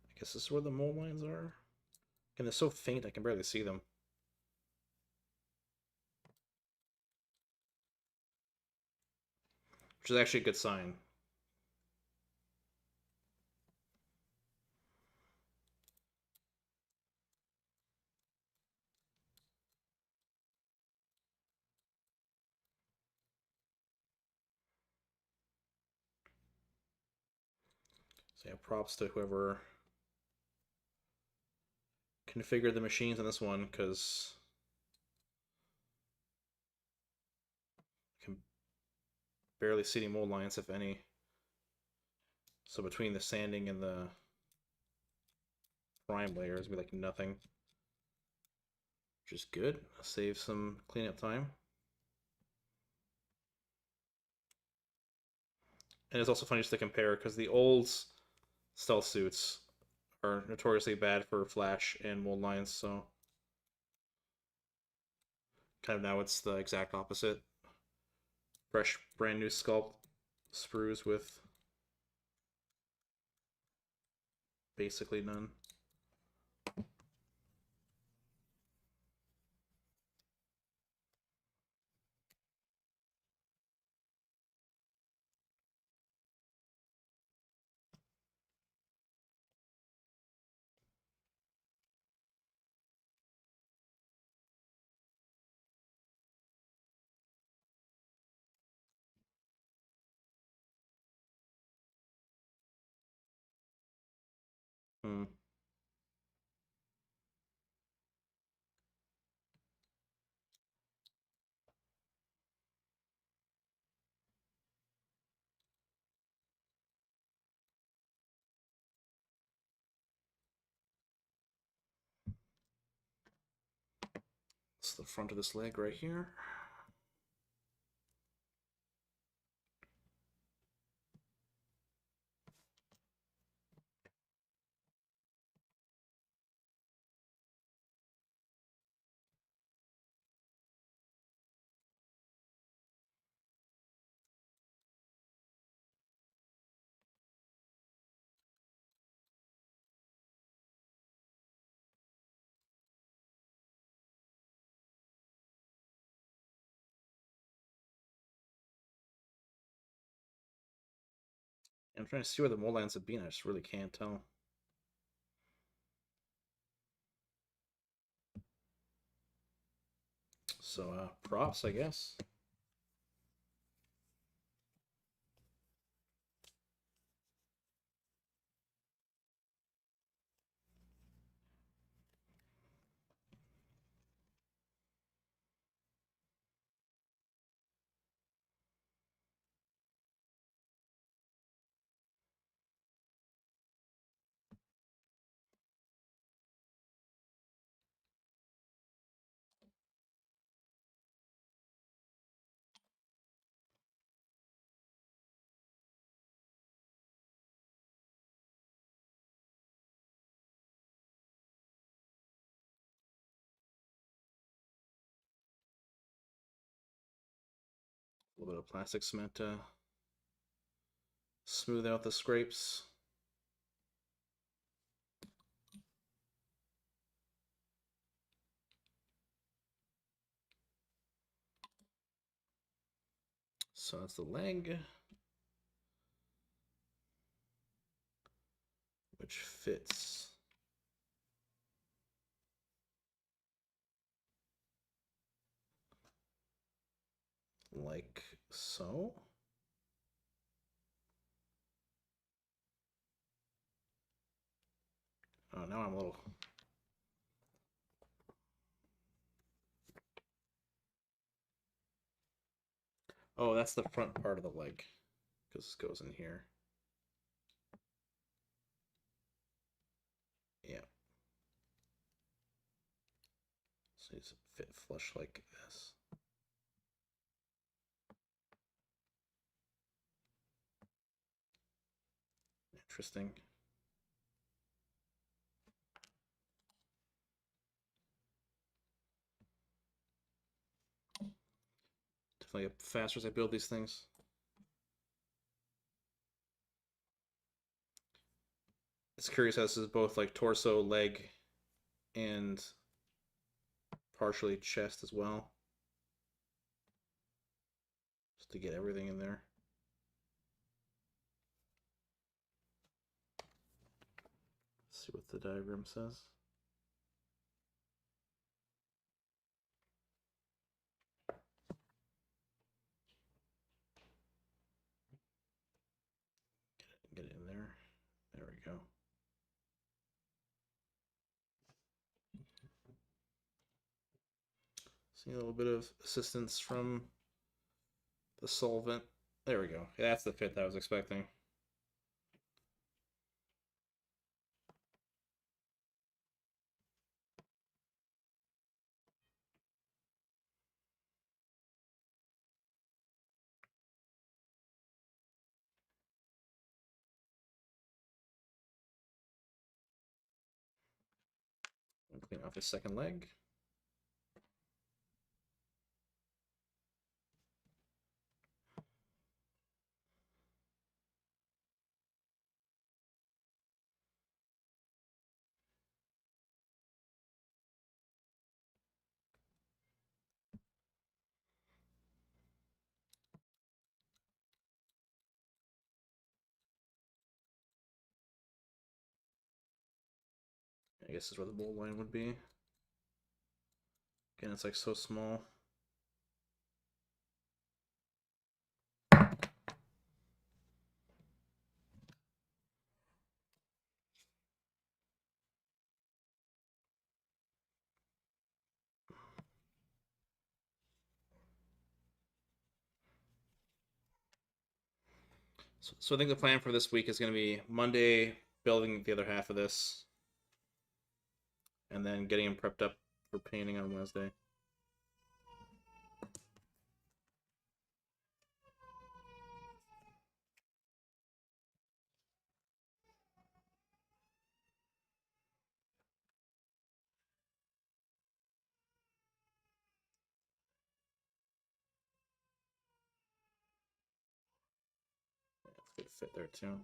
I guess this is where the mold lines are. And they're so faint I can barely see them. Which is actually a good sign. So yeah, props to whoever configured the machines on this one, because I can barely see any mold lines, if any. So between the sanding and the prime layers, be like nothing. Which is good. Save some cleanup time. And it's also funny just to compare, because the old stealth suits are notoriously bad for flash and mold lines, so kind of now it's the exact opposite. Fresh, brand new sculpt sprues with basically none. Hmm. It's the front of this leg right here. I'm trying to see where the mold lines have been. I just really can't tell. So, props, I guess. A little bit of plastic cement to smooth out the scrapes. So that's the leg, which fits like so. Oh, now I'm a little... Oh, that's the front part of the leg, because this goes in here. Yeah. So it's fit flush like this. Interesting. Definitely get faster as I build these things. It's curious how this is both like torso, leg, and partially chest as well. Just to get everything in there. Let's see what the diagram says. Get it in there. There we go. See a little bit of assistance from the solvent. There we go. That's the fit that I was expecting. Clean off his second leg. I guess this is where the mold line would be. Again, it's like so small. So I think the plan for this week is going to be Monday building the other half of this, and then getting him prepped up for painting on Wednesday. Good fit there too.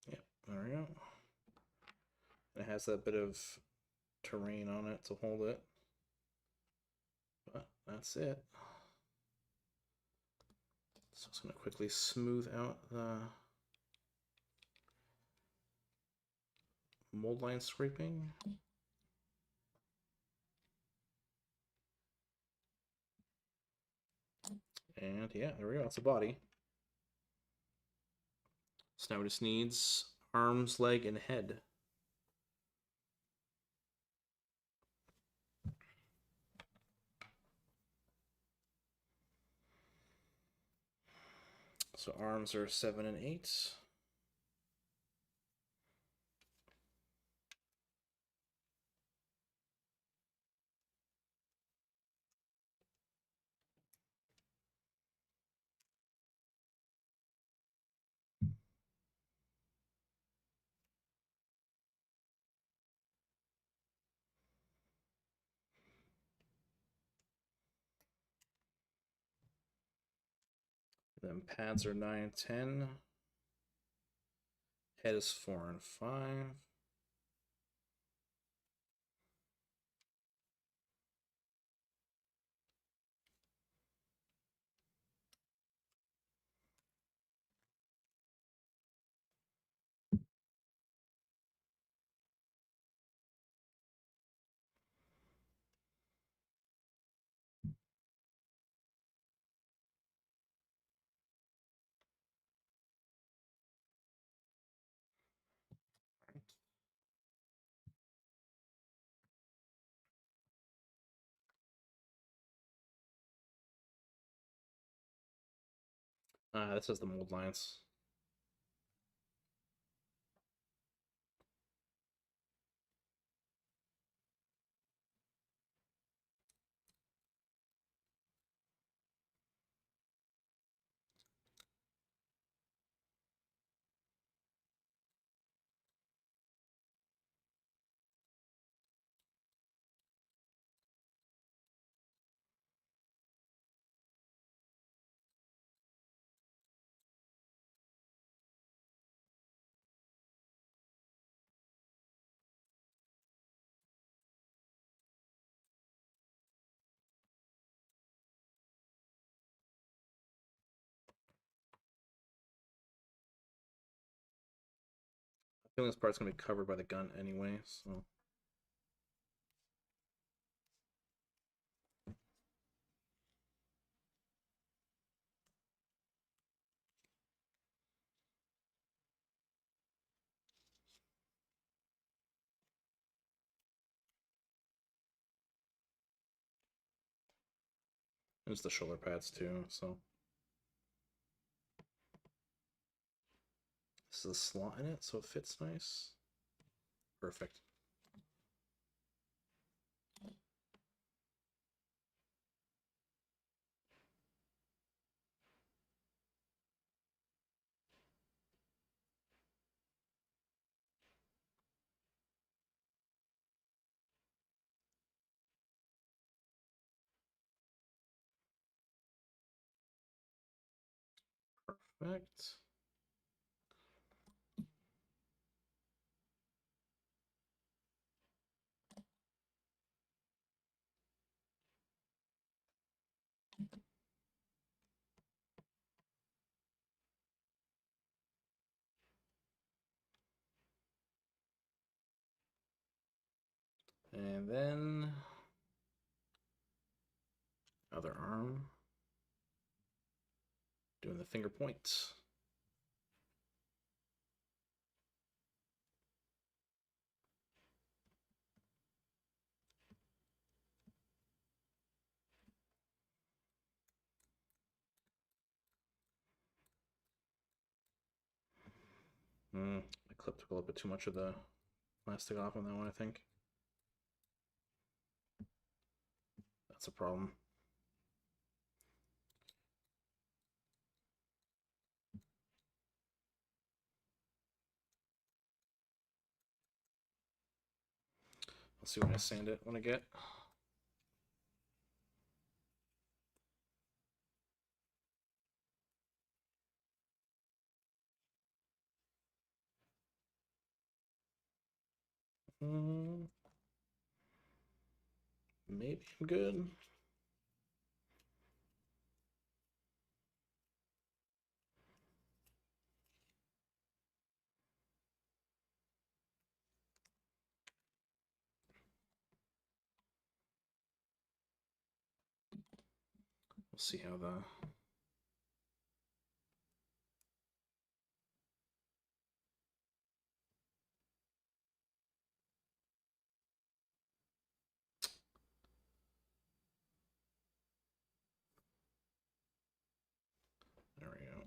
Yeah, There we go. It has that bit of terrain on it to hold it. But that's it. So I'm just going to quickly smooth out the mold line scraping. And yeah, there we go. That's a body. So now it just needs arms, leg, and head. So arms are 7 and 8. Then pads are 9 and 10. Head is 4 and 5. This is the mold lines. I feel this part's going to be covered by the gun anyway, so. There's the shoulder pads too, so. This is a slot in it, so it fits nice. Perfect. Perfect. And then other arm. Doing the finger point. I clipped a little bit too much of the plastic off on that one, I think. That's a problem. I'll see when I sand it when I get. Maybe I'm good. We'll see how the... There we go.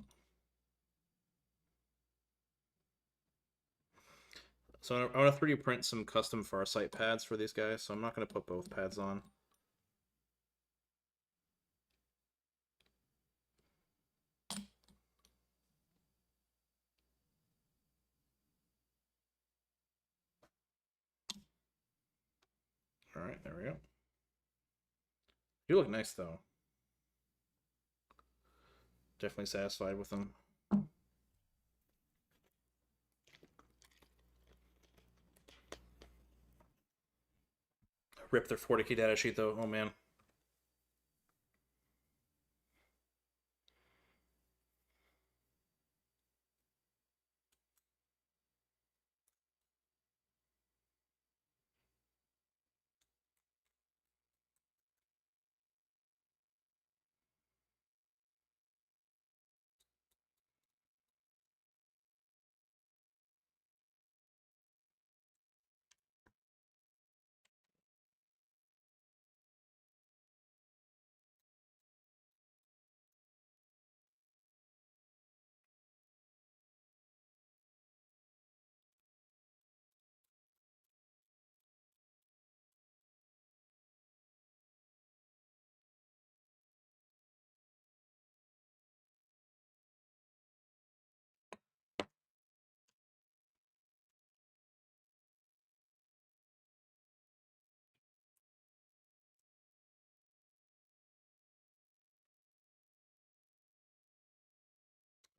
So I want to 3D print some custom Farsight pads for these guys, so I'm not going to put both pads on. All right, there we go. You look nice, though. Definitely satisfied with them. Rip their 40K data sheet, though. Oh, man.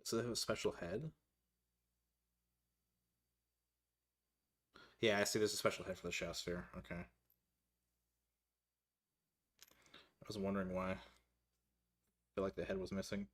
Does it have a special head? Yeah, I see there's a special head for the Shaft Sphere. Okay. I was wondering why. I feel like the head was missing.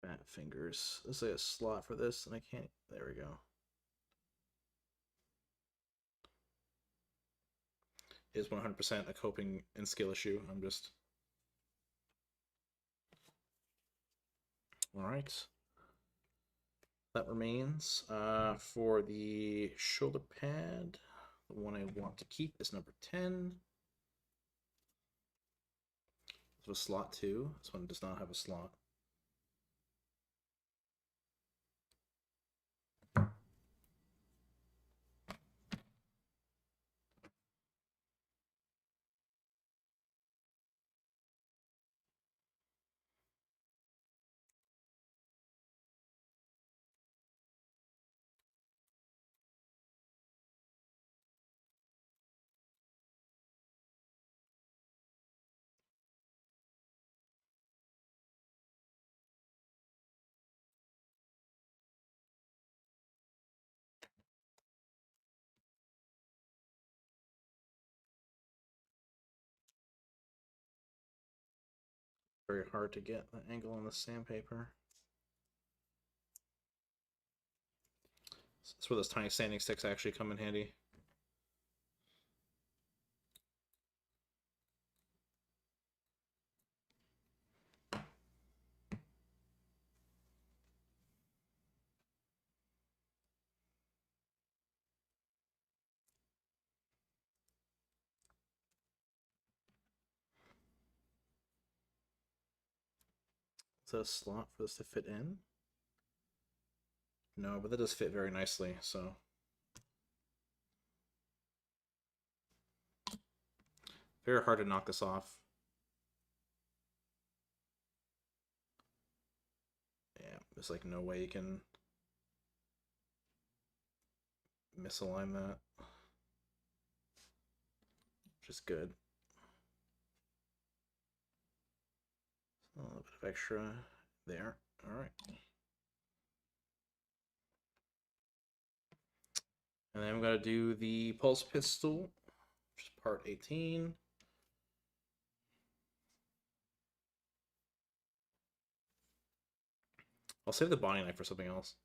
Fat fingers. There's like a slot for this, and I can't. There we go. It is 100% a coping and skill issue. I'm just... Alright. That remains. For the shoulder pad, the one I want to keep is number 10. There's a slot too. This one does not have a slot. Very hard to get the angle on the sandpaper. That's where those tiny sanding sticks actually come in handy. Is that a slot for this to fit in? No, but that does fit very nicely, so... Very hard to knock this off. Yeah, there's like no way you can misalign that. Which is good. A little bit of extra there. All right. And then I'm going to do the pulse pistol, which is part 18. I'll save the Bonnie knife for something else.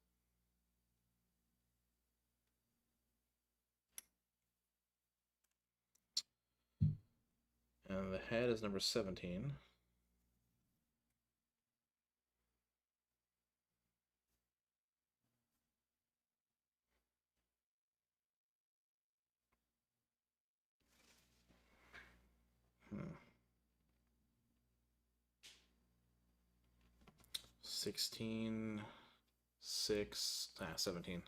And the head is number 17. Hmm. 16, 6, 17.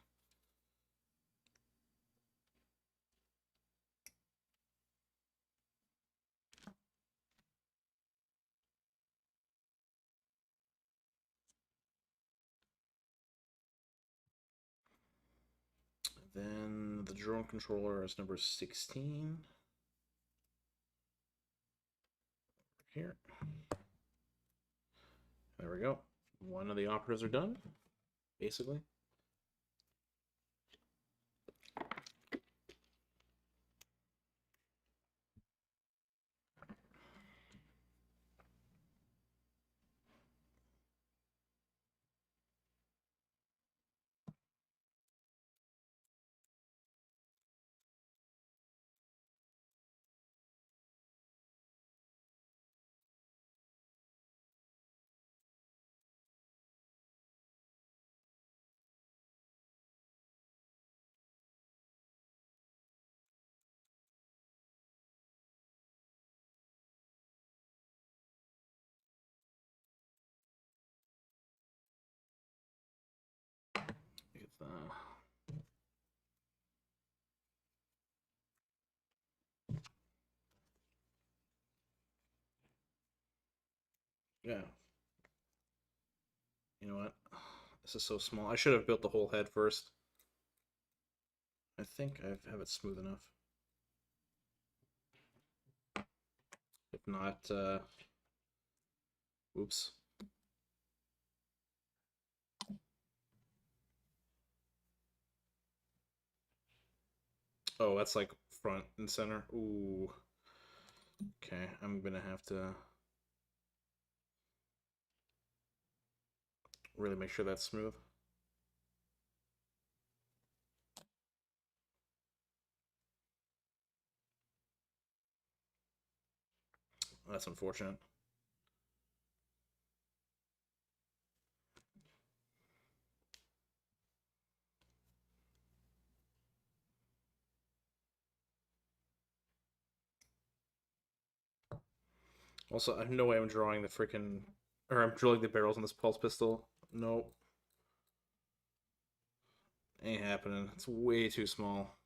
Then the drone controller is number 16. Here. There we go. One of the operatives are done, basically. Get the yeah. You know what? This is so small. I should have built the whole head first. I think I have it smooth enough. If not, oops. Oh, that's like front and center. Ooh. Okay, I'm gonna have to really make sure that's smooth. That's unfortunate. Also, I have no way I'm drawing the freaking, or I'm drilling the barrels on this pulse pistol. Nope. Ain't happening. It's way too small.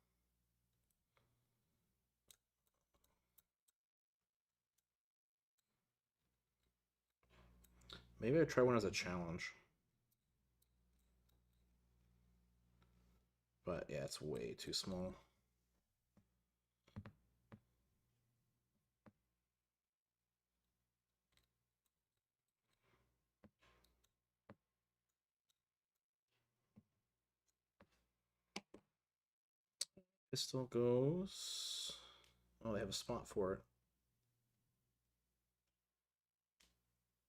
Maybe I try one as a challenge. But yeah, it's way too small. Pistol goes. Oh, they have a spot for it.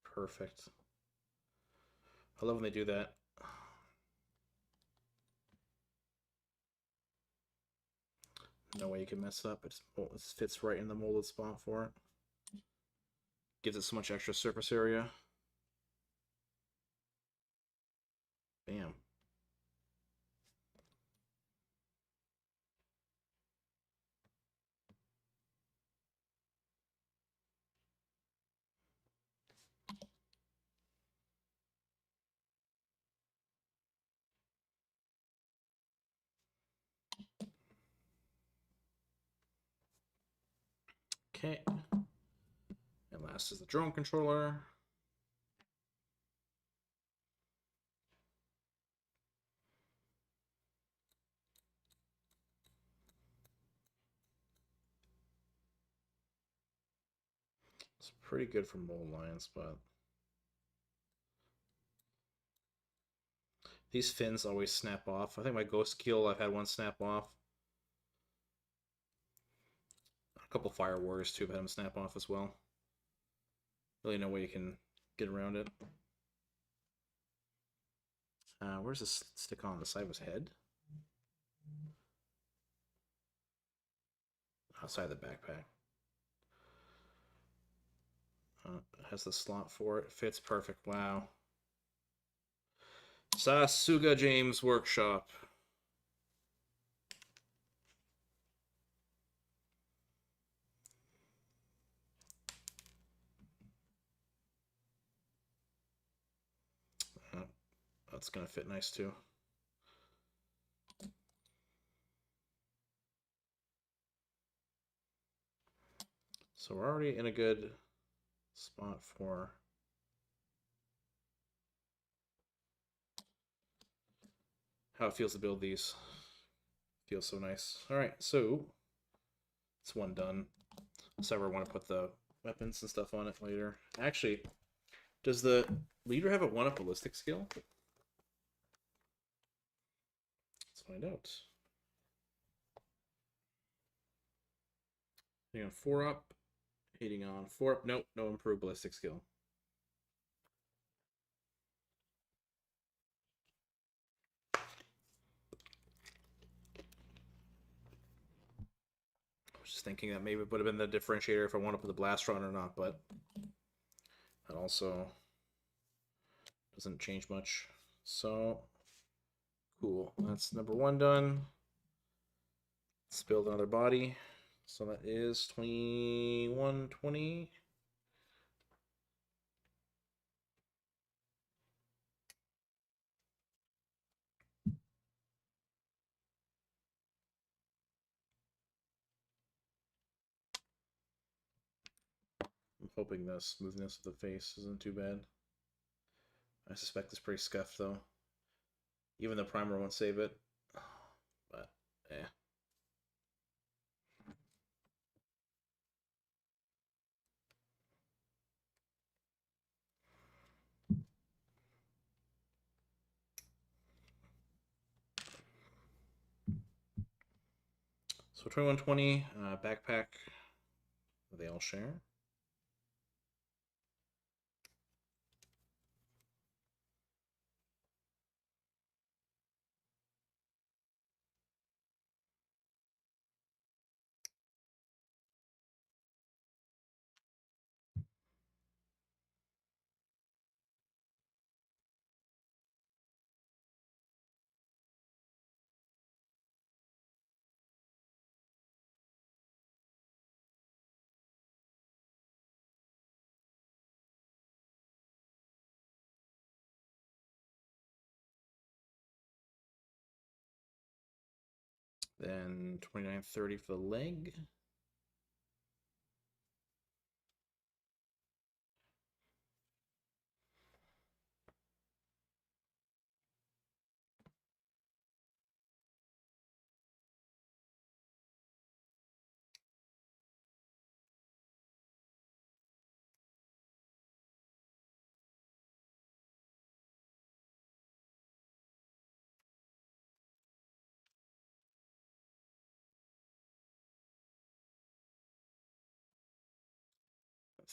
Perfect. I love when they do that. No way you can mess up. It fits right in the molded spot for it. Gives it so much extra surface area. Bam. Okay. And last is the drone controller. It's pretty good for mold lines, but these fins always snap off. I think my Ghost Keel, I've had one snap off. A couple Fire Warriors too have had them snap off as well. Really no way you can get around it. Where's this stick on the side of his head? Outside the backpack. Has the slot for it. Fits perfect. Wow. Sasuga James Workshop. That's going to fit nice too. So we're already in a good spot for how it feels to build these. Feels so nice. All right, so it's one done. So I want to put the weapons and stuff on it later. Actually, does the leader have a 1-up ballistic skill? Let's find out. Hitting on 4-up. Hitting on 4-up. Nope, no improved ballistic skill. I was just thinking that maybe it would have been the differentiator if I want to put the blaster on or not, but that also doesn't change much. So cool. That's number 1 done. Let's build another body. So that is 2120. I'm hoping the smoothness of the face isn't too bad. I suspect it's pretty scuffed though. Even the primer won't save it. But yeah. So 2120 backpack. They all share. Then 2930 for the leg.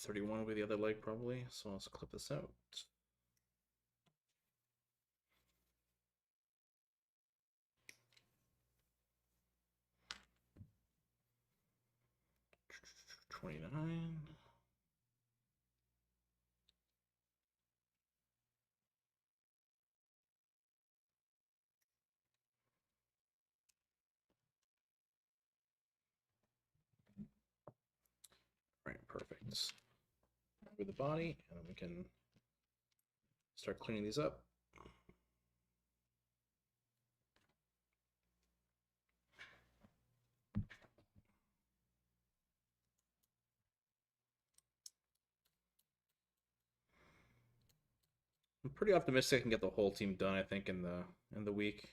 $31 will be the other leg probably, so let's clip this out. $29. Right, perfect. With the body, and we can start cleaning these up. pretty optimistic I can get the whole team done, I think, in the week.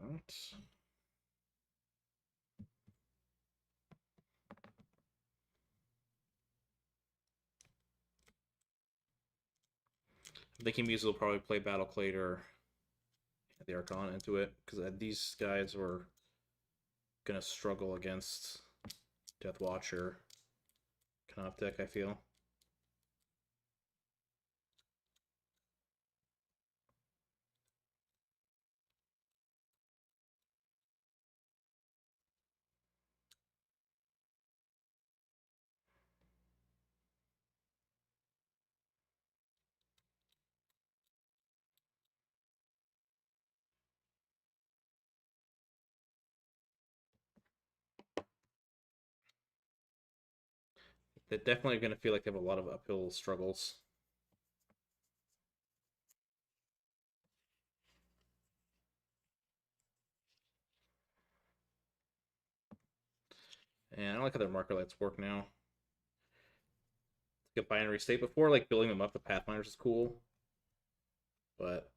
Alright. I'm thinking Muse will probably play Battle Clade or the Archon into it, because these guys were gonna struggle against Death Watcher Canop deck, I feel. They're definitely going to feel like they have a lot of uphill struggles. And I don't like how their marker lights work now. It's like a binary state. Before, like, building them up, the Pathfinders is cool. But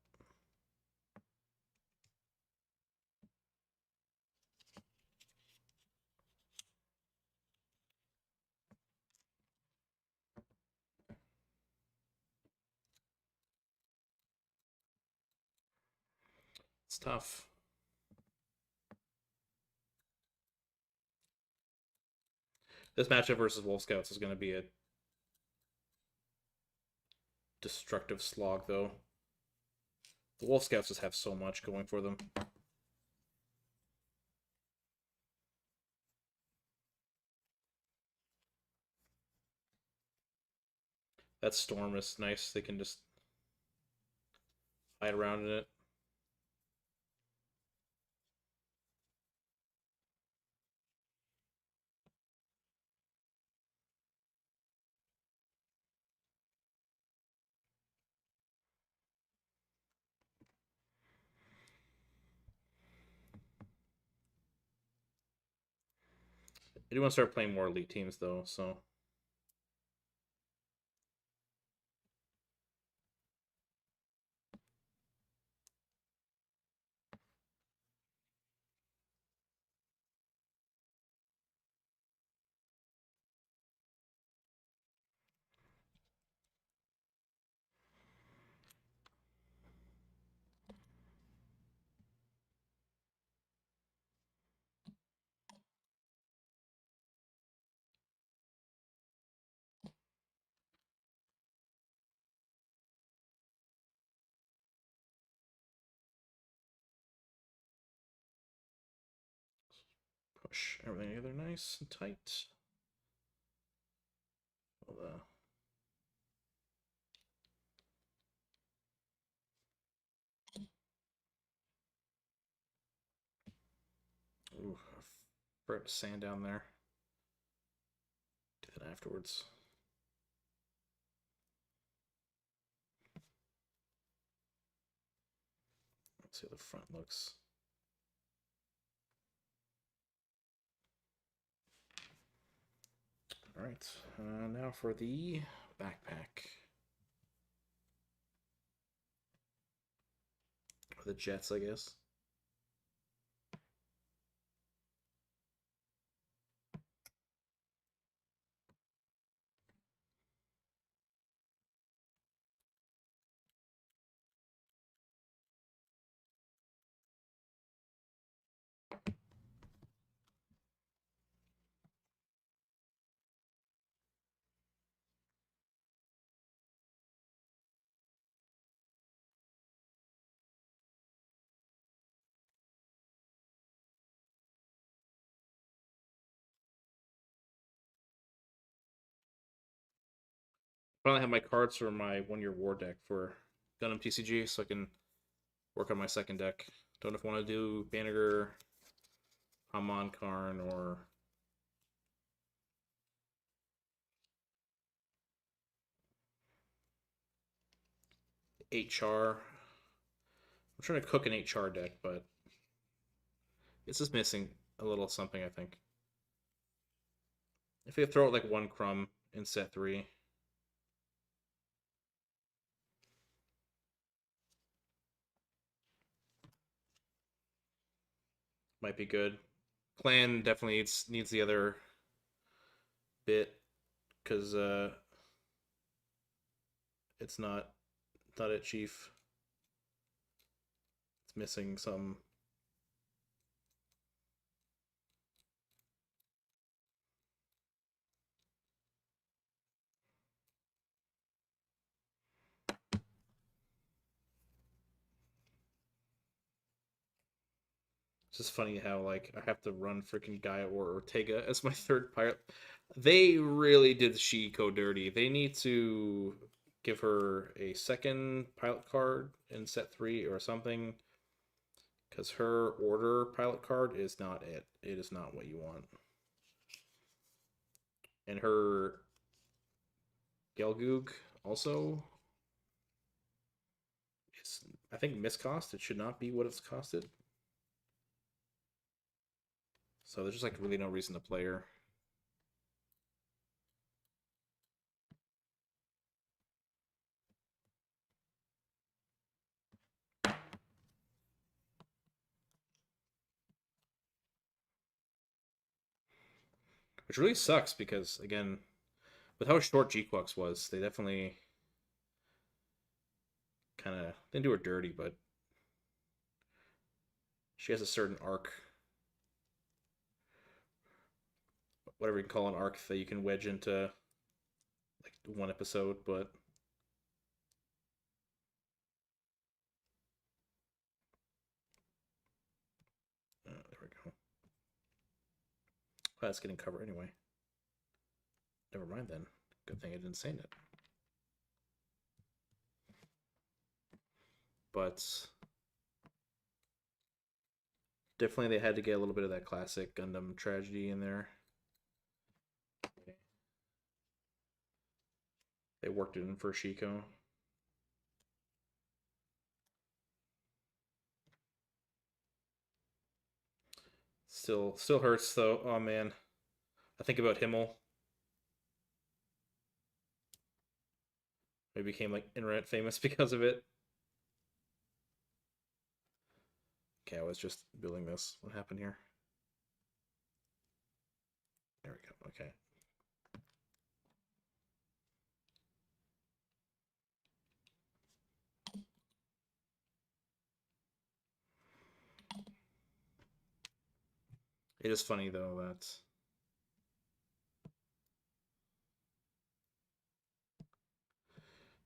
it's tough. This matchup versus Wolf Scouts is going to be a destructive slog, though. The Wolf Scouts just have so much going for them. That Storm is nice. They can just hide around in it. I do want to start playing more elite teams, though, so... Push everything together nice and tight. Well, ooh, I forgot to sand down there. Do that afterwards. Let's see how the front looks. All right, now for the backpack. Or the Jets, I guess. Finally have my cards for my 1-year war deck for Gundam TCG, so I can work on my second deck. Don't know if I want to do Banneker, Hamon Karn, or HR. I'm trying to cook an HR deck, but it's just missing a little something, I think. If they throw out like one crumb in set 3. Might be good. Clan definitely needs the other bit because it's not it, Chief. It's missing some. It's just funny how like I have to run freaking Gaia or Ortega as my third pirate. They really did Shiko dirty. They need to give her a second pilot card in set 3 or something, because her order pilot card is not it. It is not what you want. And her Gelgoog also is, I think, miscost. It should not be what it's costed. So there's just like really no reason to play her. Which really sucks because, again, with how short G-Quux was, they definitely kind of didn't do her dirty, but she has a certain arc, whatever you can call an arc, that you can wedge into like one episode. But there we go. Oh, that's getting covered anyway. Never mind then. Good thing I didn't sand it. But definitely they had to get a little bit of that classic Gundam tragedy in there. They worked it in for Shiko. Still hurts though. Oh man, I think about Himmel. He became like internet famous because of it. Okay, I was just building this. What happened here? There we go. Okay. It is funny though that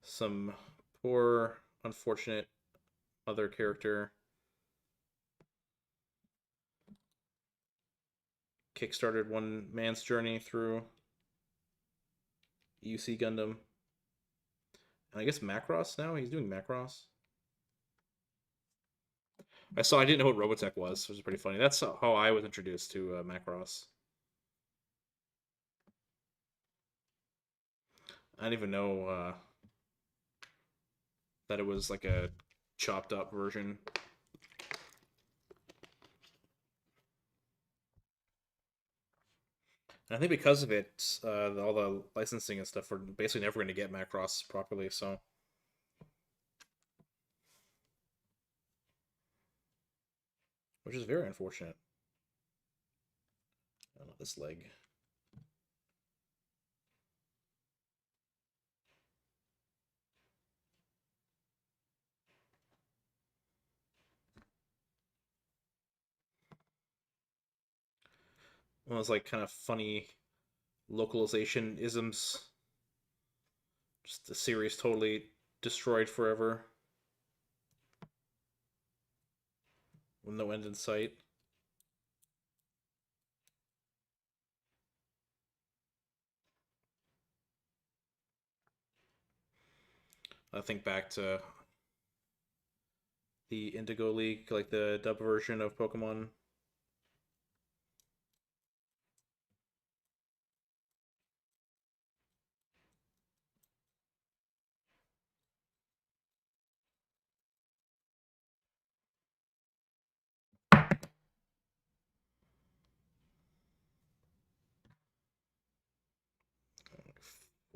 some poor, unfortunate other character kickstarted one man's journey through UC Gundam. And I guess Macross now? He's doing Macross. I didn't know what Robotech was, which is pretty funny. That's how I was introduced to Macross. I didn't even know that it was like a chopped up version. And I think because of it, all the licensing and stuff, we're basically never going to get Macross properly. So, which is very unfortunate. I don't know, this leg. One of those like kind of funny localization isms. Just the series totally destroyed forever. With no end in sight. I think back to the Indigo League, like the dub version of Pokemon.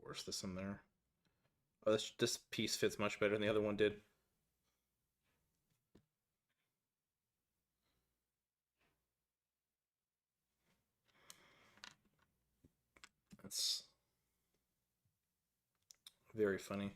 Force this in there. Oh, this piece fits much better than the other one did. That's very funny.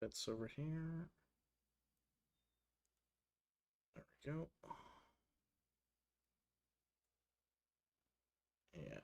Fits over here. There we go. Yeah.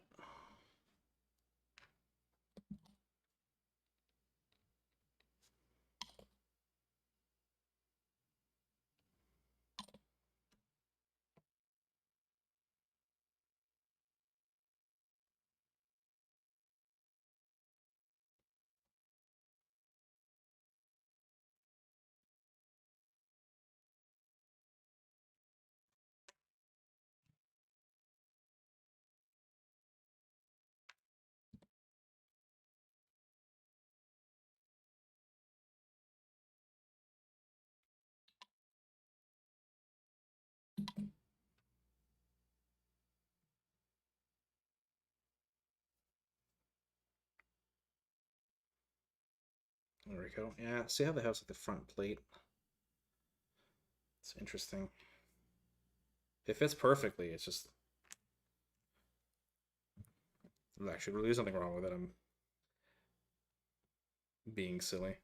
There we go. Yeah, see how they have like the front plate? It's interesting. It fits perfectly. It's just actually really there's nothing wrong with it. I'm being silly.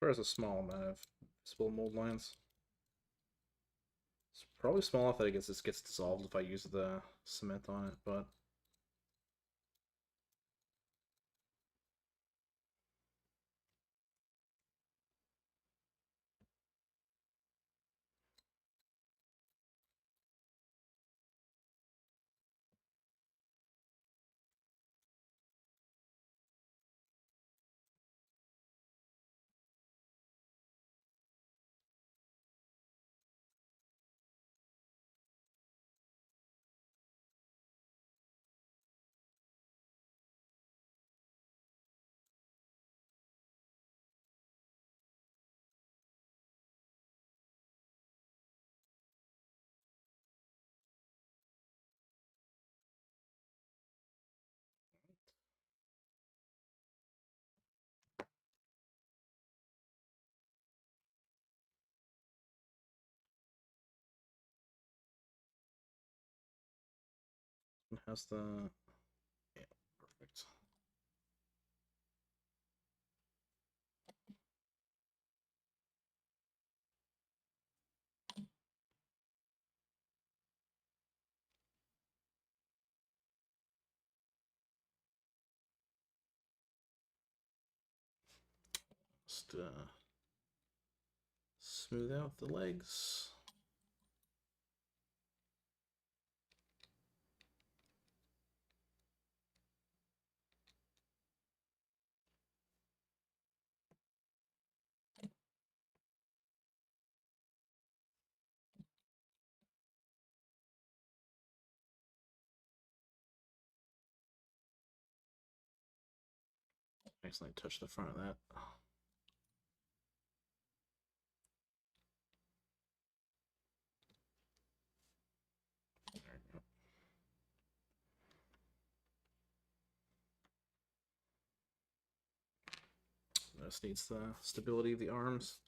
There's a small amount of visible mold lines. It's probably small enough that I guess this gets dissolved if I use the cement on it, but It has the, yeah, perfect. Just smooth out the legs. Accidentally touch the front of that. There we go. This needs the stability of the arms.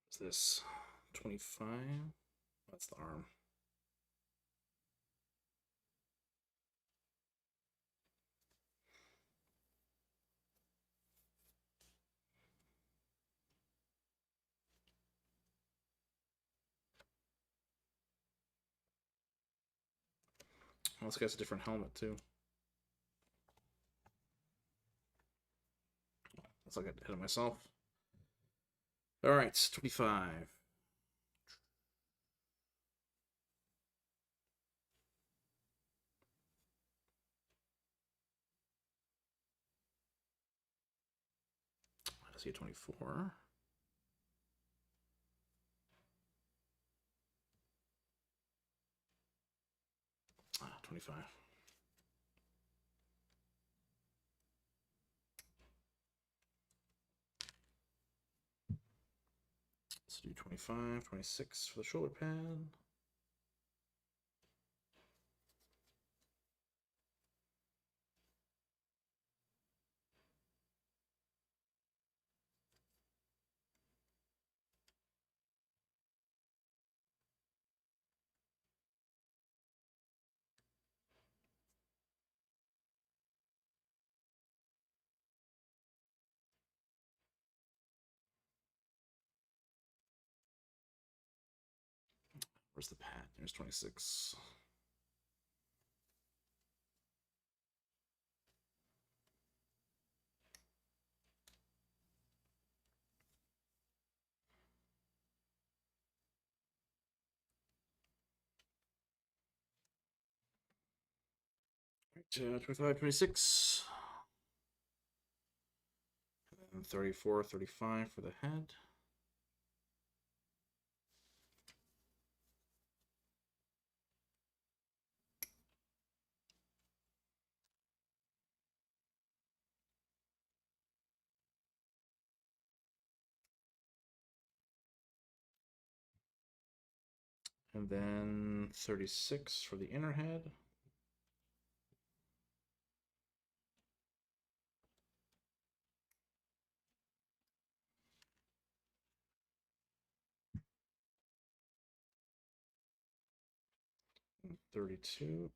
What's this? 25? That's the arm. Well, this guy's a different helmet too. That's like I hit it myself. All right, 25. I see a 24. 25. Let's do 25, 26 for the shoulder pad. Where's the pad? There's 26. Right, 25, 26. And 34, 35 for the head. And then 36 for the inner head. And 32.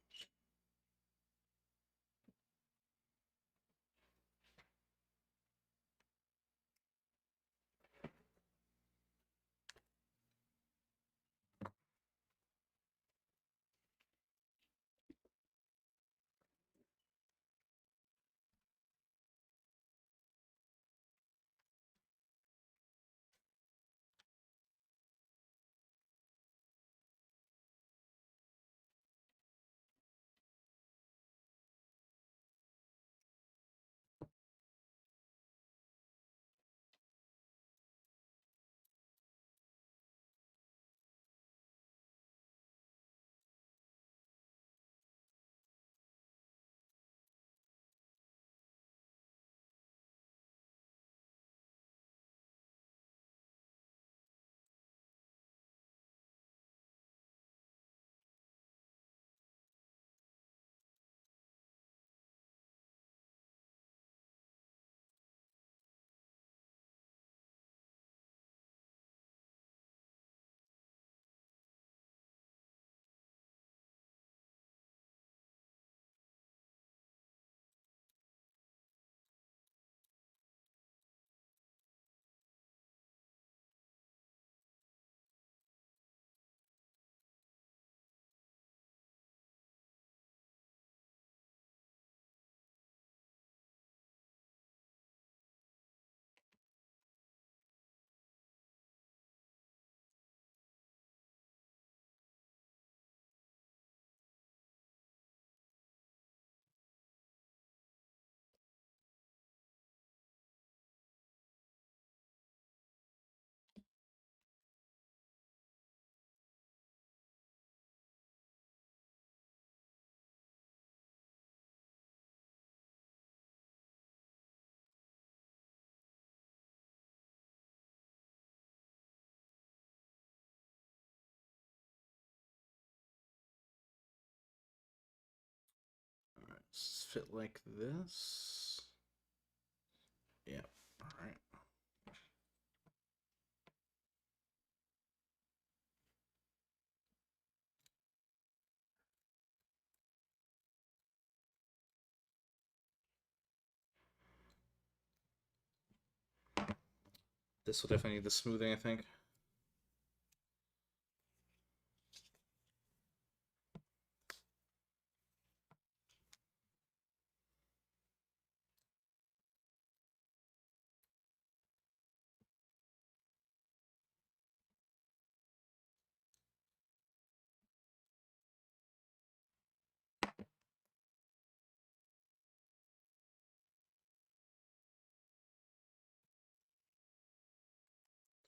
fit like this. Yep. All right. This will definitely need the smoothing, I think.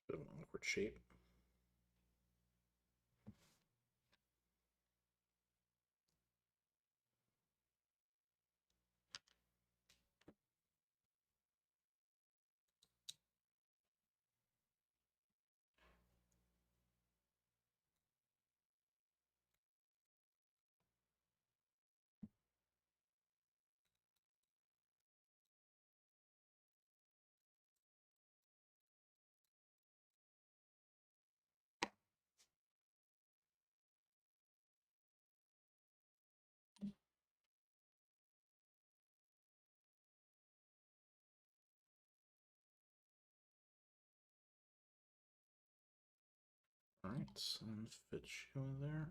Bit of an awkward shape. All right, and fit you in there.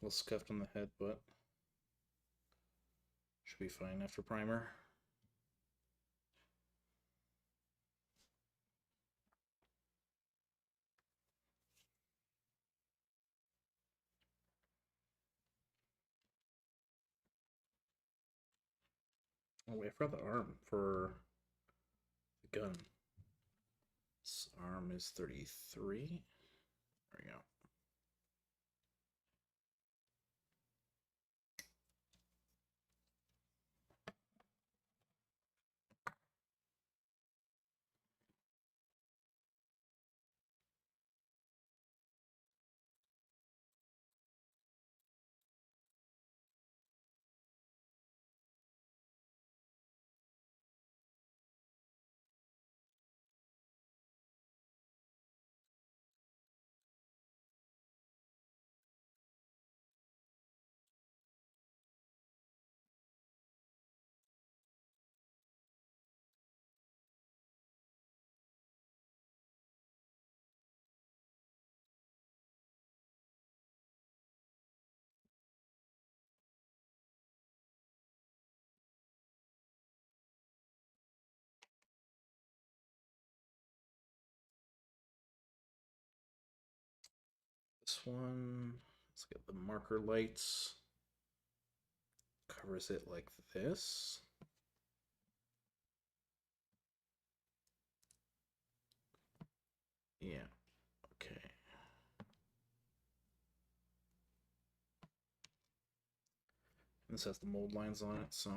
A little scuffed on the head, but should be fine after primer. Oh wait, I forgot the arm for the gun. This arm is 33. There we go. This one, let's get the marker lights. Covers it like this. Yeah, okay. This has the mold lines on it, so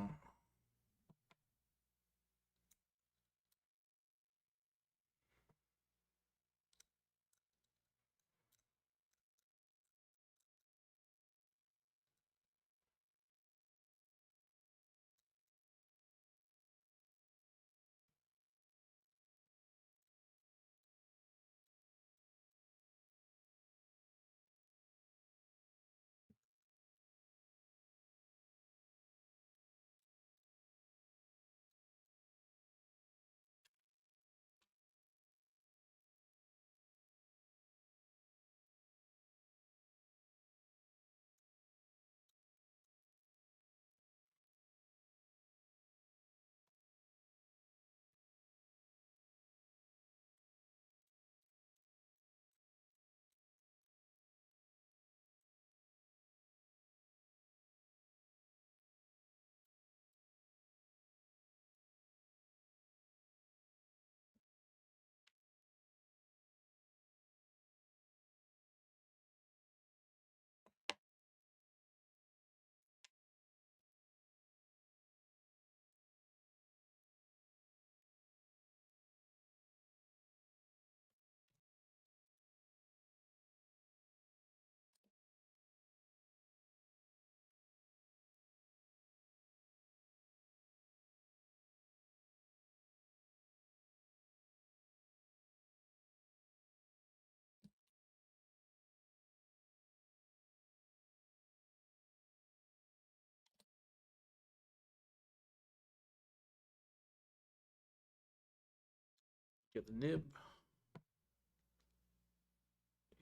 Get the nib.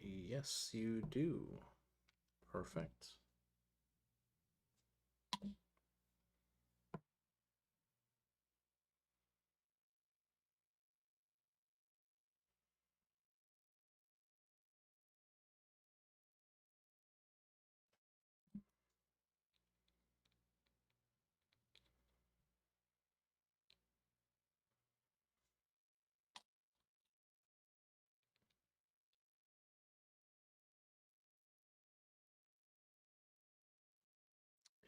Yes, you do. Perfect.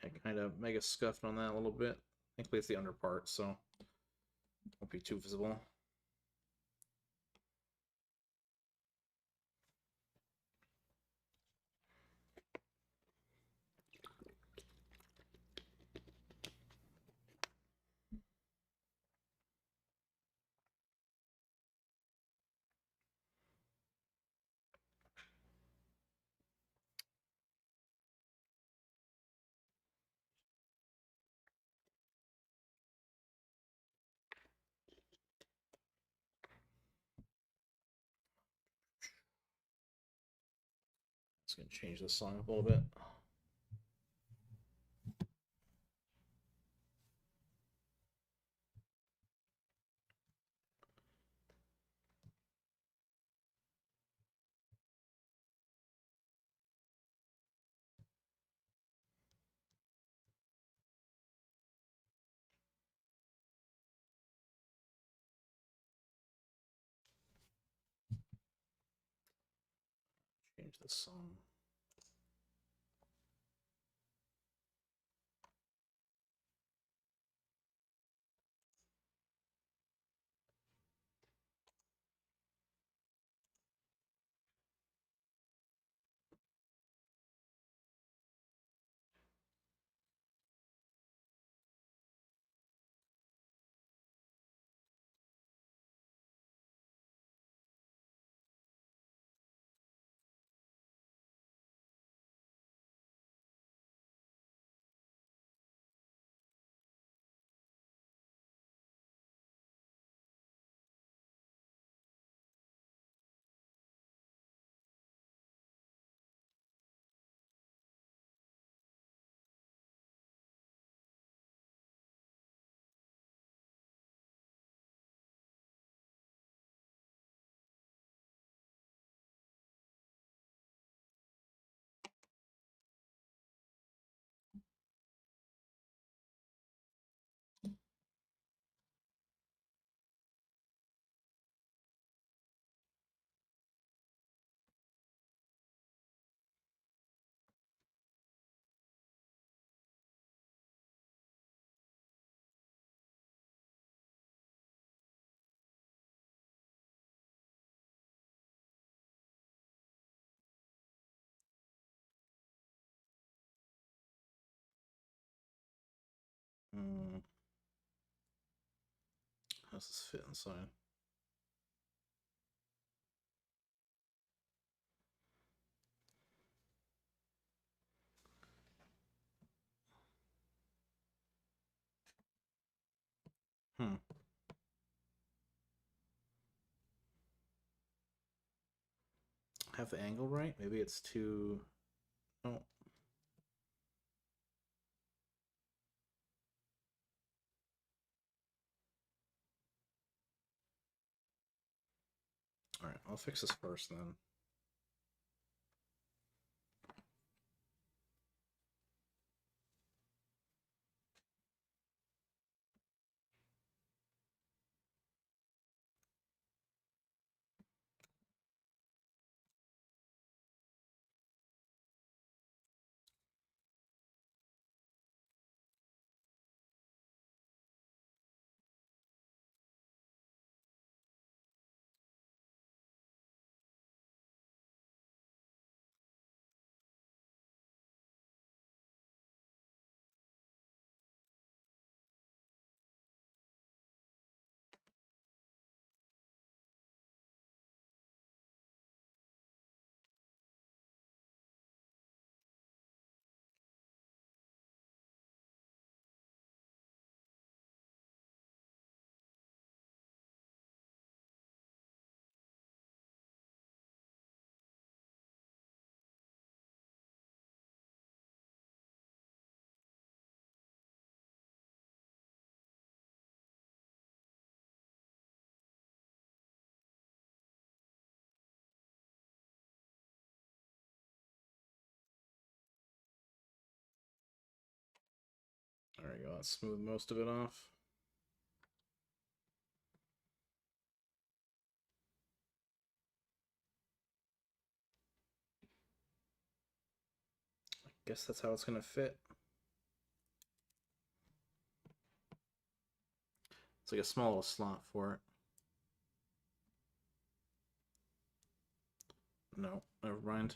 I kind of mega scuffed on that a little bit. Thankfully, it's the under part, so won't be too visible. It's gonna change this song up a little bit. Change this song. Hmm. How's this fit inside? Hmm. Have the angle right? Maybe it's too. Oh. All right, I'll fix this first then. There we go. Let's smooth most of it off. I guess that's how it's going to fit. It's like a small little slot for it. No, never mind.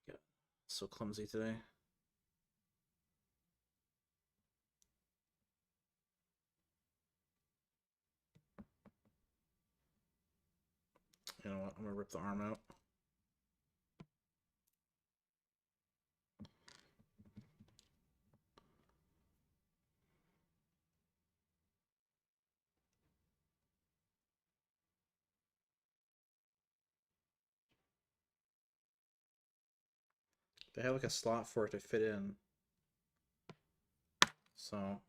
Yeah, so clumsy today. You know what? I'm gonna rip the arm out. They have like a slot for it to fit in. So on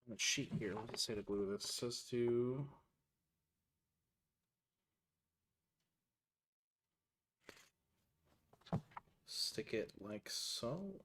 the sheet here, what does it say to glue this? It says to stick it like so.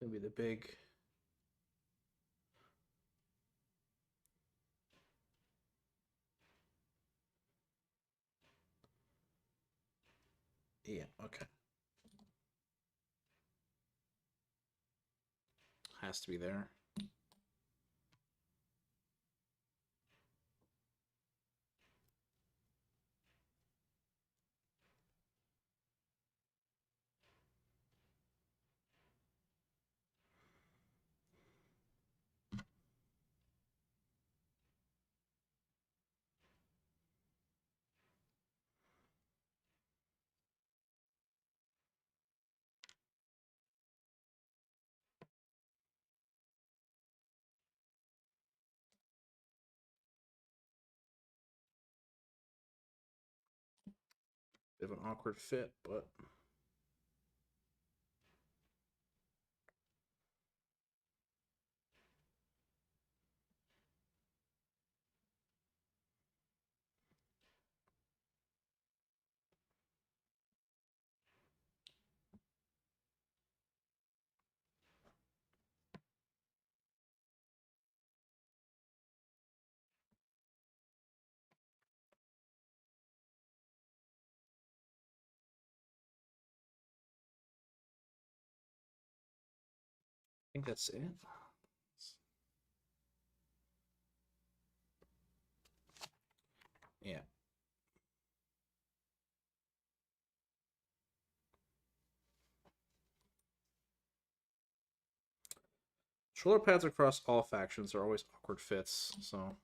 Gonna be the big. Yeah, okay. Has to be there. Bit of an awkward fit, but I think that's it. Yeah. Shoulder pads across all factions are always awkward fits, so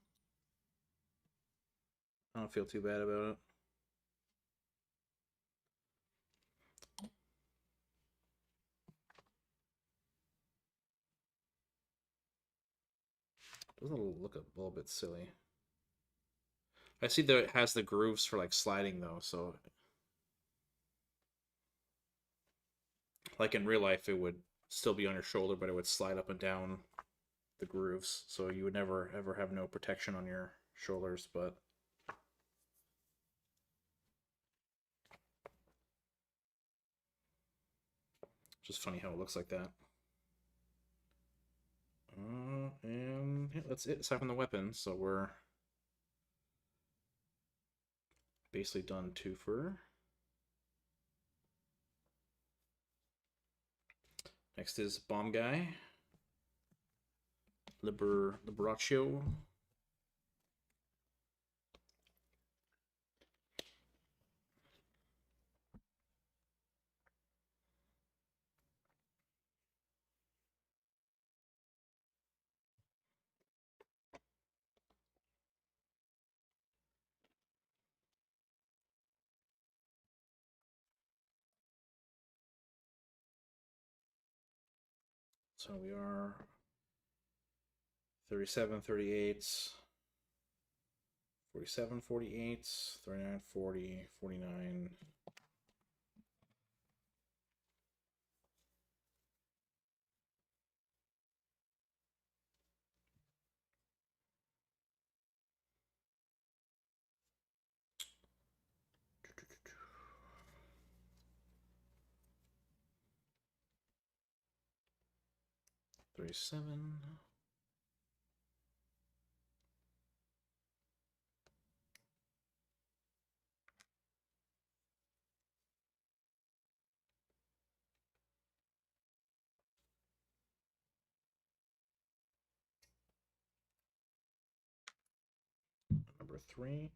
I don't feel too bad about it. Doesn't look a little bit silly. I see that it has the grooves for like sliding though, so like in real life it would still be on your shoulder, but it would slide up and down the grooves, so you would never ever have no protection on your shoulders, but just funny how it looks like that. And yeah, that's it aside from the weapon, so we're basically done twofer. Next is Bomb Guy. Liberaccio. So we are 37, 38, 47, 48, 39, 40, 49. $37. Number 3.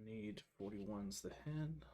Need 41's the head.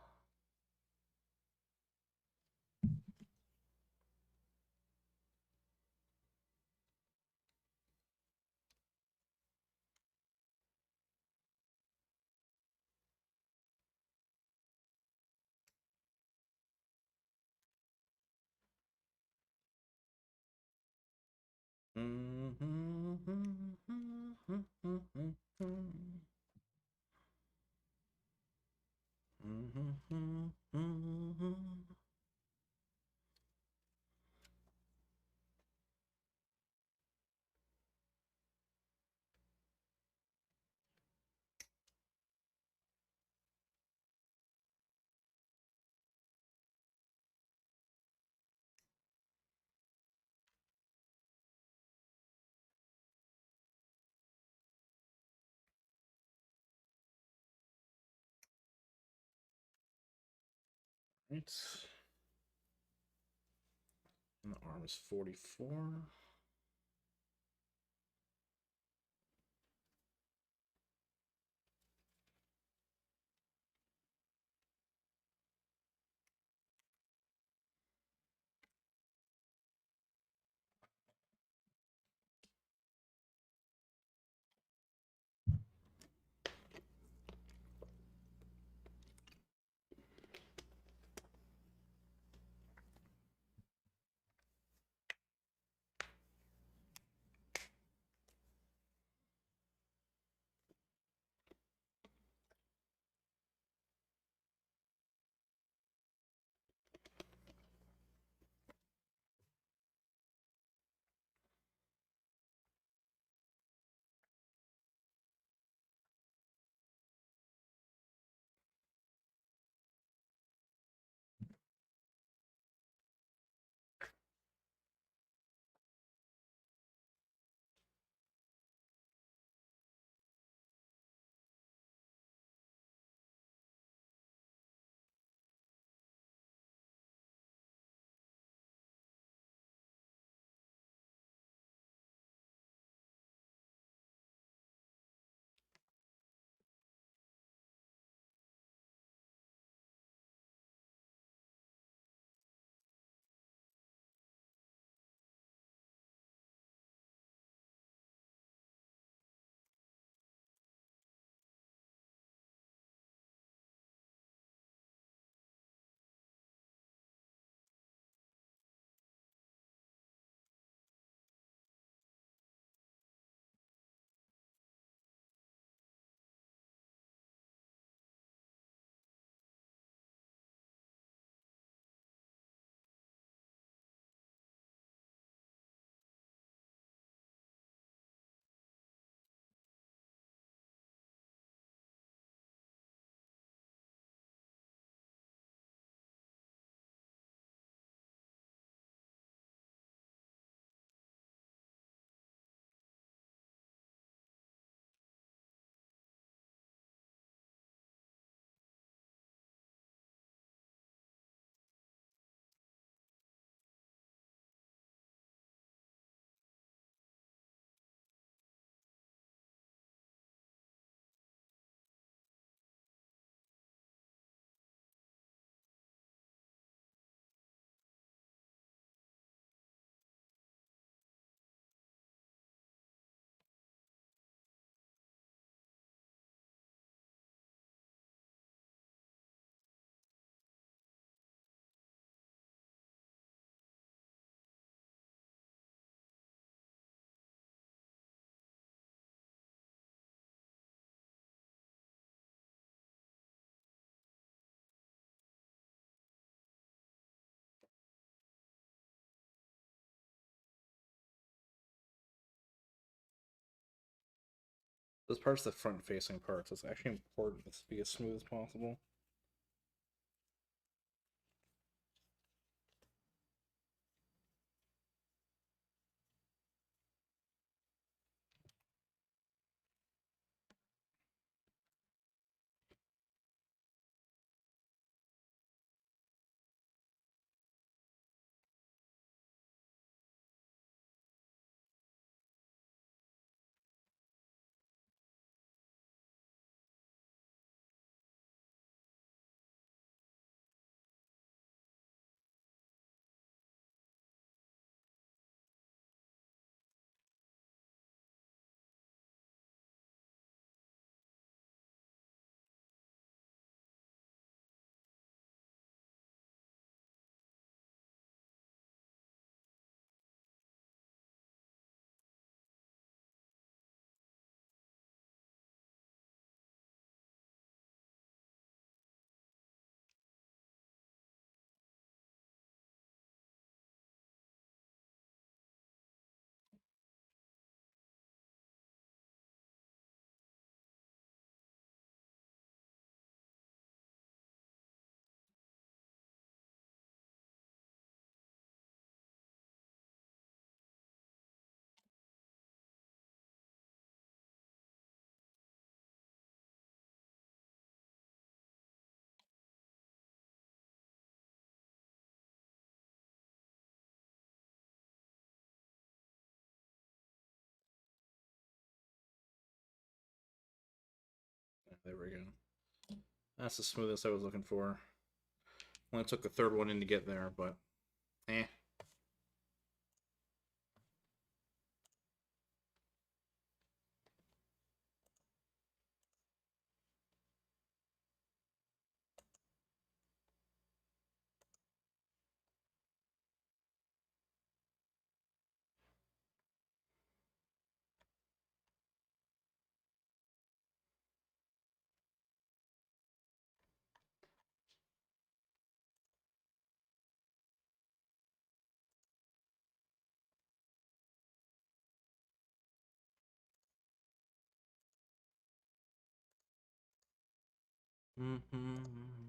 Right. And the arm is 44. This part's the front-facing part, so it's actually important to be as smooth as possible. There we go. That's the smoothest I was looking for. Only took the third one in to get there, but eh. Mm-hmm.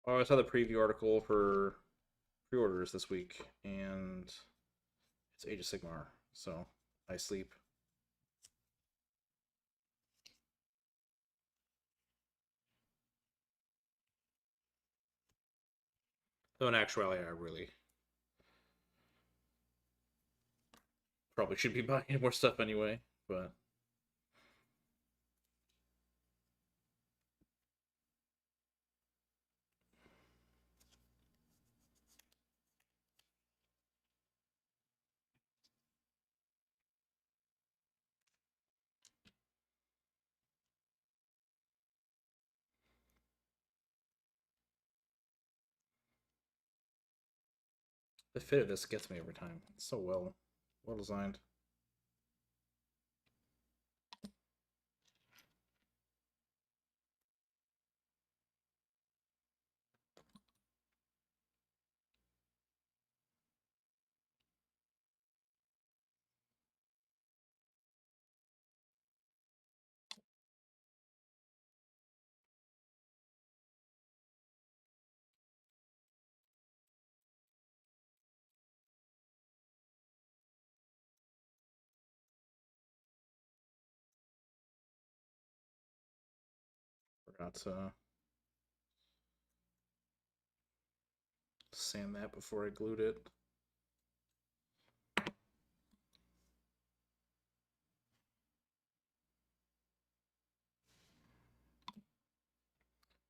Oh, I saw the preview article for pre-orders this week, and it's Age of Sigmar, so I sleep. Though in actuality, I really probably should be buying more stuff anyway, but The fit of this gets me every time. It's so well designed. Forgot to sand that before I glued it.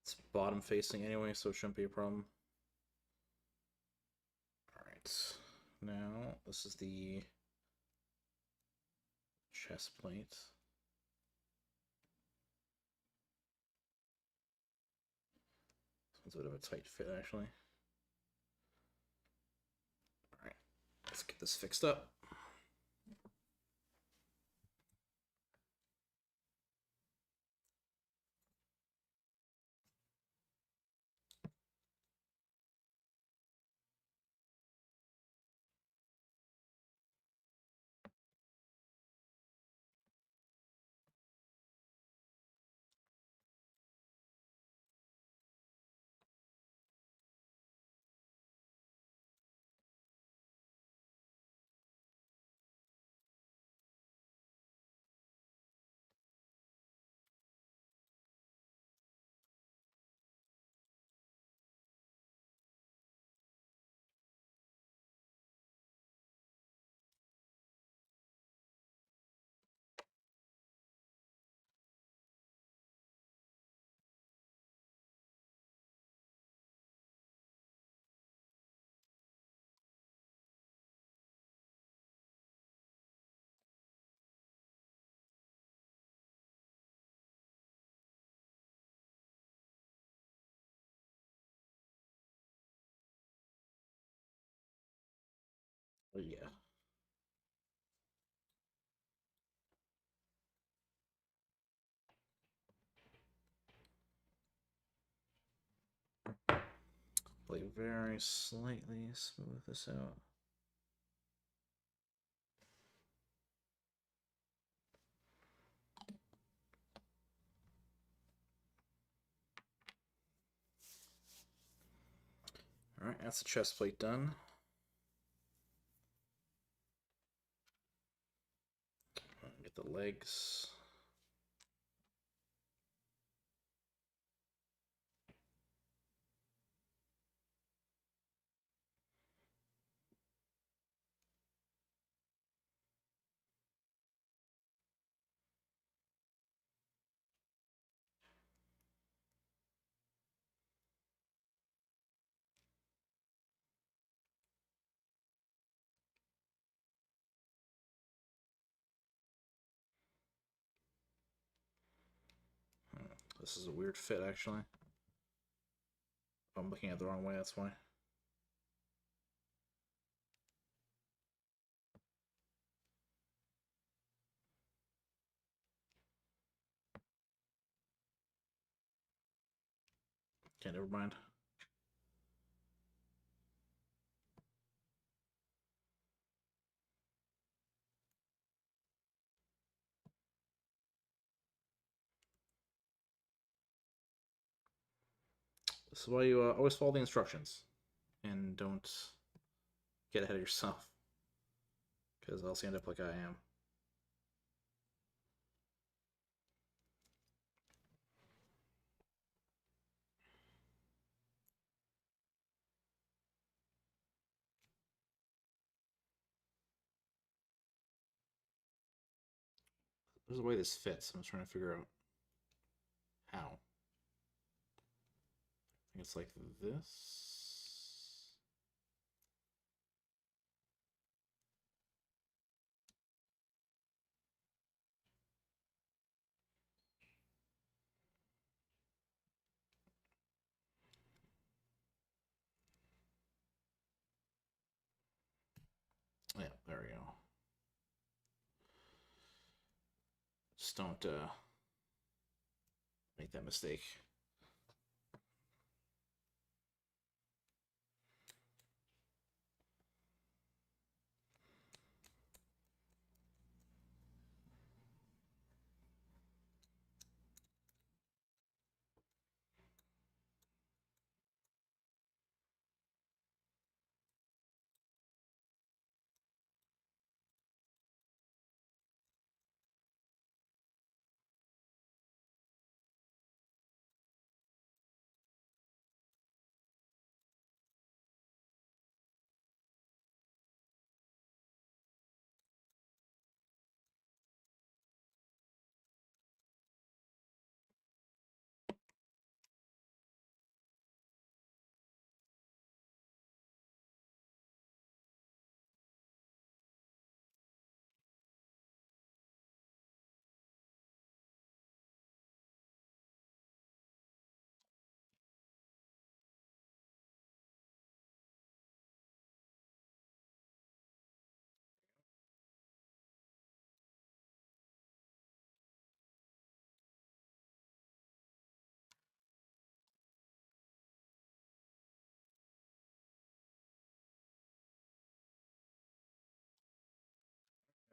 It's bottom facing anyway, so it shouldn't be a problem. Alright, now this is the chest plate. It's a bit of a tight fit, actually. Alright, let's get this fixed up. But yeah. Like very slightly smooth this out. Alright, that's the chest plate done. Get the legs. This is a weird fit, actually. I'm looking at it the wrong way, that's why. Okay, never mind. This is why you always follow the instructions and don't get ahead of yourself, because else you end up like I am. There's a way this fits. I'm just trying to figure out how. I think it's like this. Yeah, there we go. Just don't make that mistake.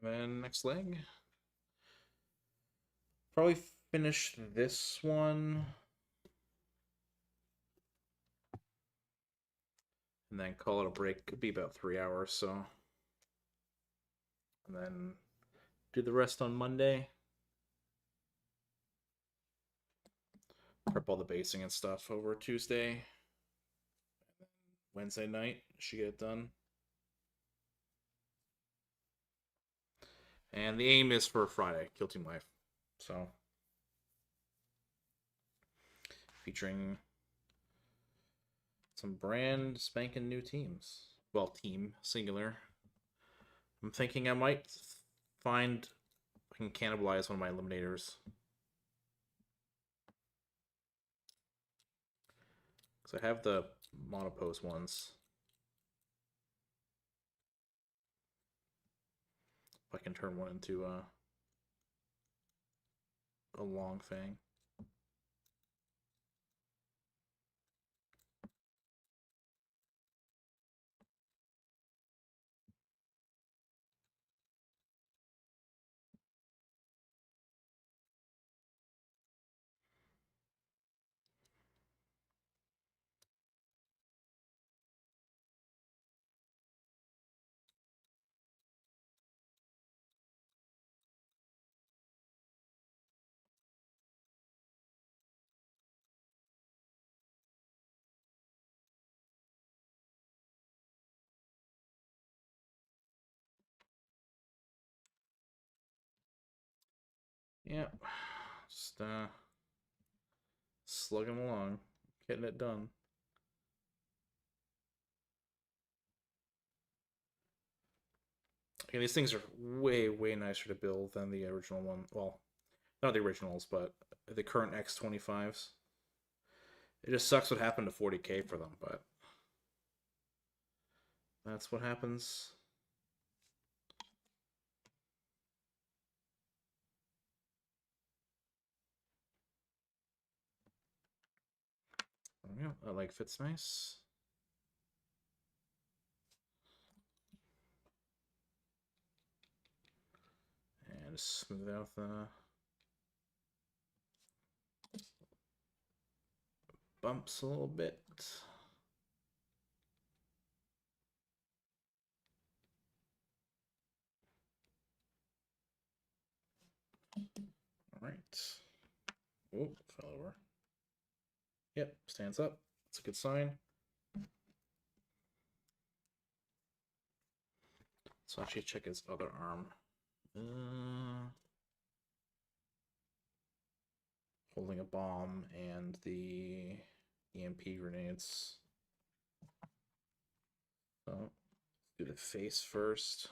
And then next leg. Probably finish this one. And then call it a break. Could be about 3 hours, so. And then do the rest on Monday. Prep all the basing and stuff over Tuesday. Wednesday night, should get it done. And the aim is for Friday, Kill Team Life. So, featuring some brand spanking new teams. Well, team, singular. I'm thinking I might find I can cannibalize one of my eliminators. Because I have the monopose ones. If I can turn one into a long fang. Yep. Just slugging along, getting it done. Okay, these things are way, way nicer to build than the original one. Well, not the originals, but the current X25s. It just sucks what happened to 40k for them, but that's what happens. Yeah, that leg fits nice. And smooth out the bumps a little bit. All right. Oh, fell over. Yep, stands up. That's a good sign. So actually check his other arm. Holding a bomb and the EMP grenades. So do the face first.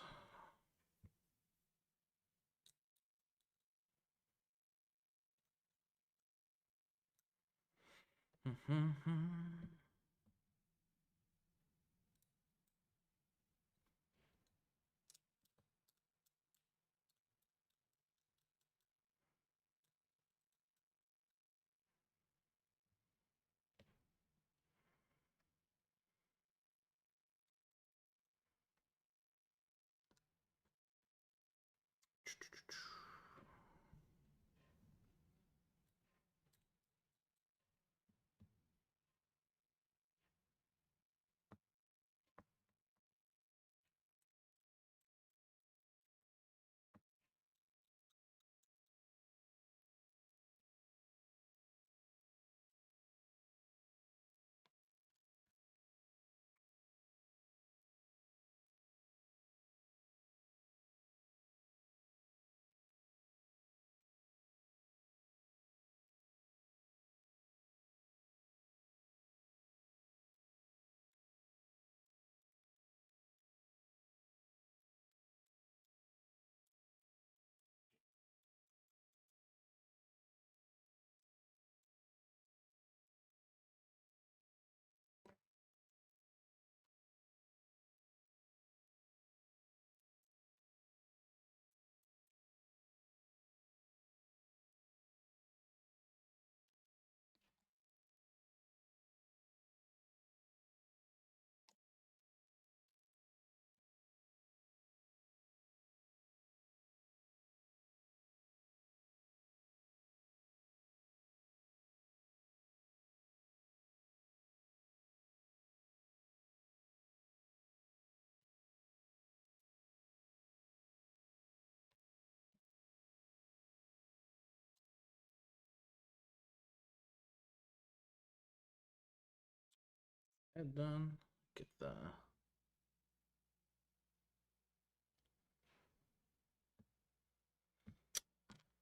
head done. Get the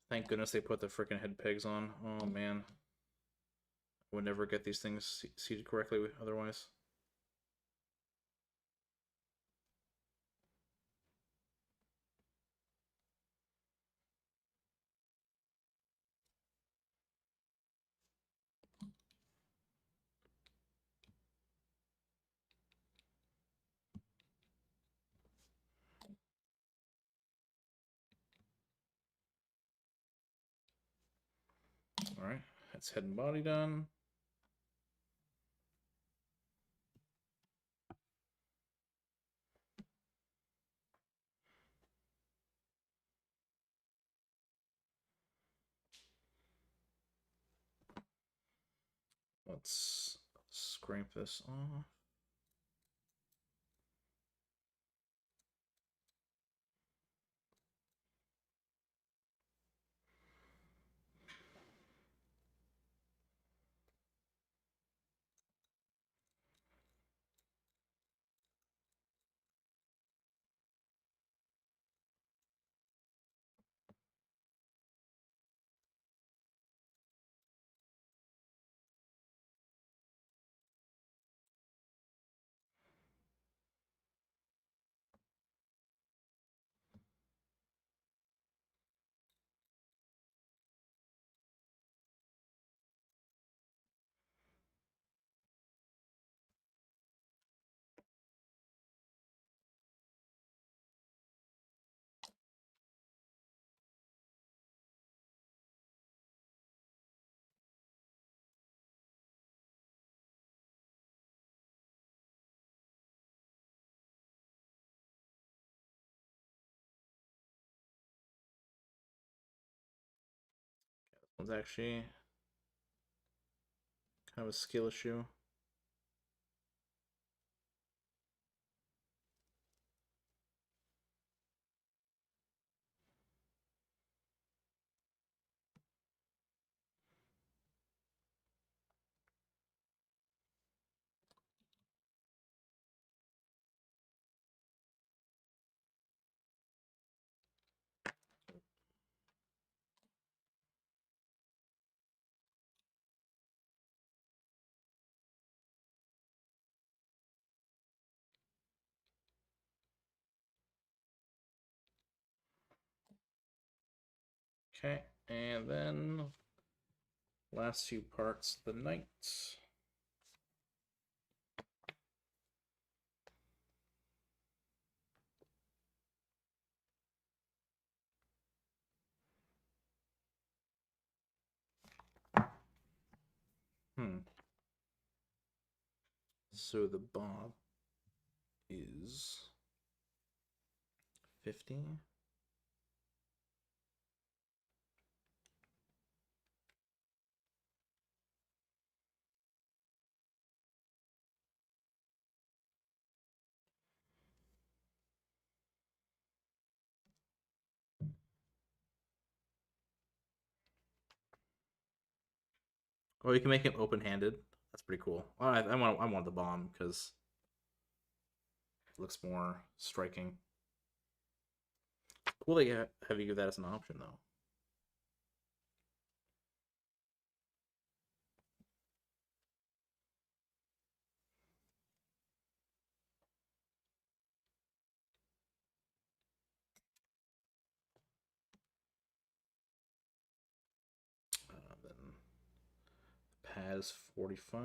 Thank goodness they put the freaking head pegs on. Oh man. I would never get these things seated correctly otherwise. Alright, that's head and body done. Let's scrape this off. This one's actually kind of a skill issue. Okay, and then last two parts, the knight. So the bob is 50. Or you can make it open-handed. That's pretty cool. I want the bomb because it looks more striking. Cool that you have you give that as an option though. Then pad is 45.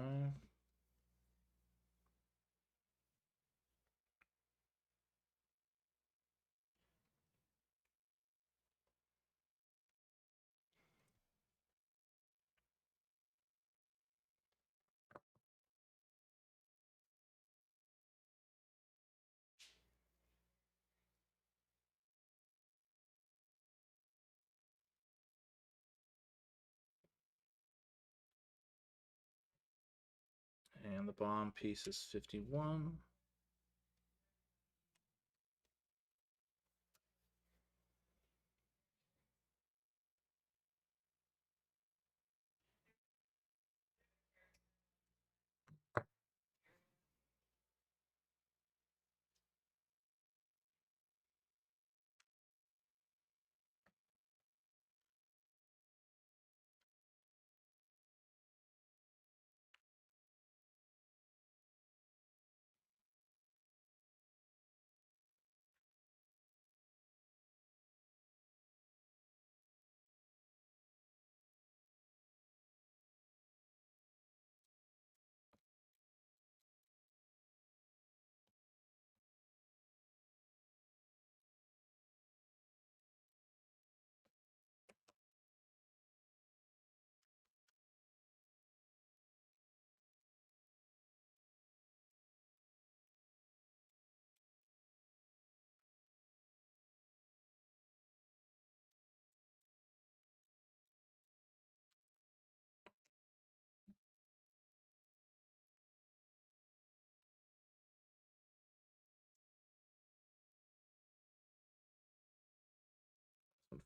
And the bomb piece is 51.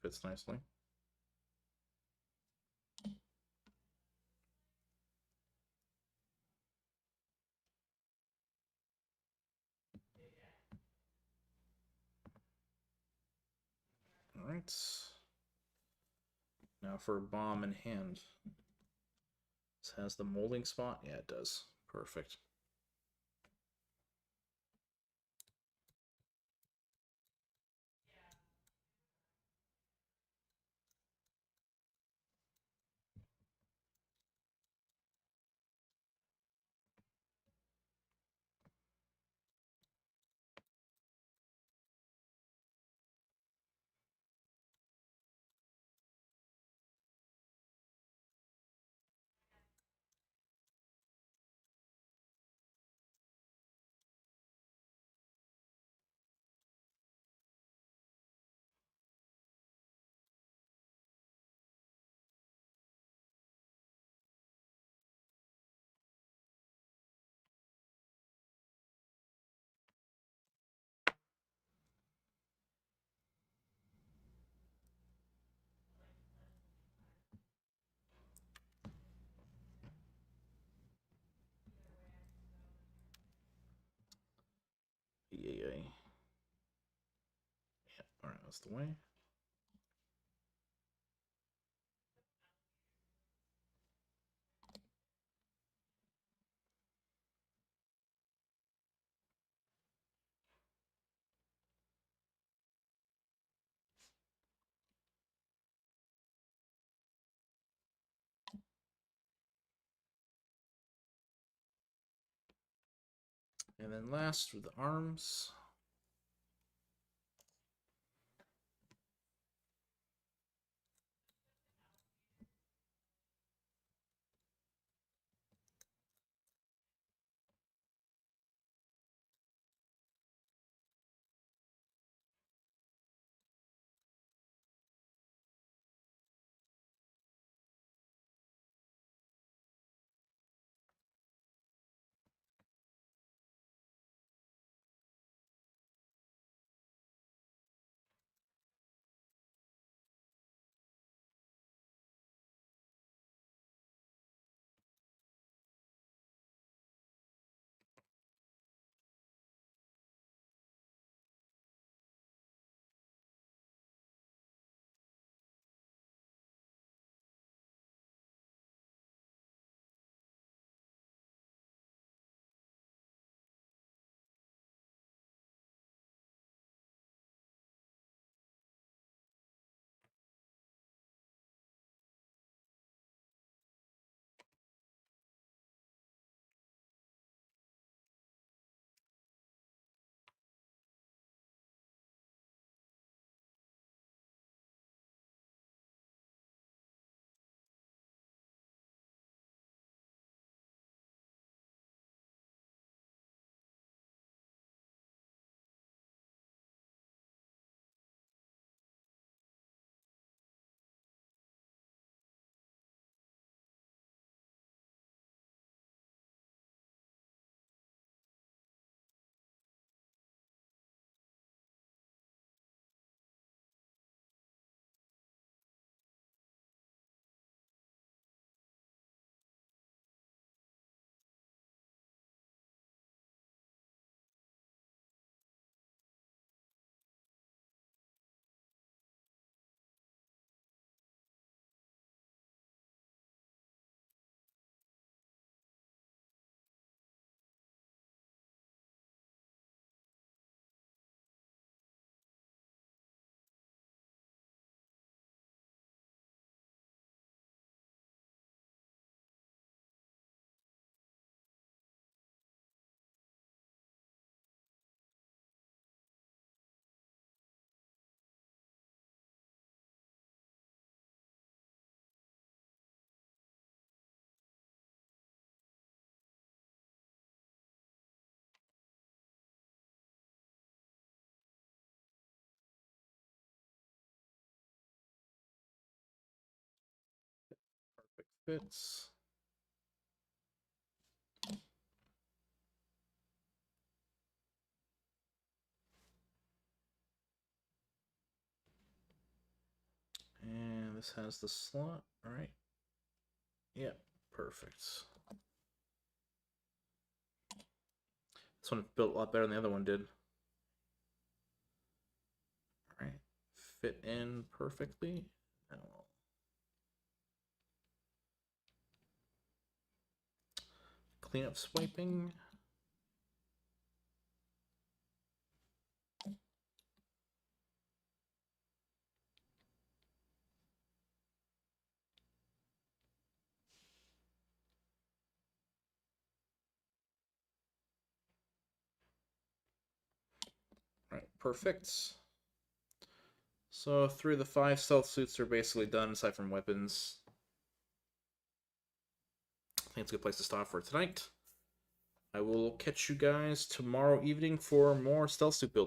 fits nicely. All right. Now for bomb in hand. This has the molding spot? Yeah, it does. Perfect. Yeah. All right, that's the way. And then last with the arms. Perfect fits. this has the slot, right? Yeah, perfect. This one built a lot better than the other one did. All right, fit in perfectly. Now clean up swiping. All right, perfect. So 3 of the 5 stealth suits are basically done, aside from weapons. I think it's a good place to stop for tonight. I will catch you guys tomorrow evening for more stealth suit building.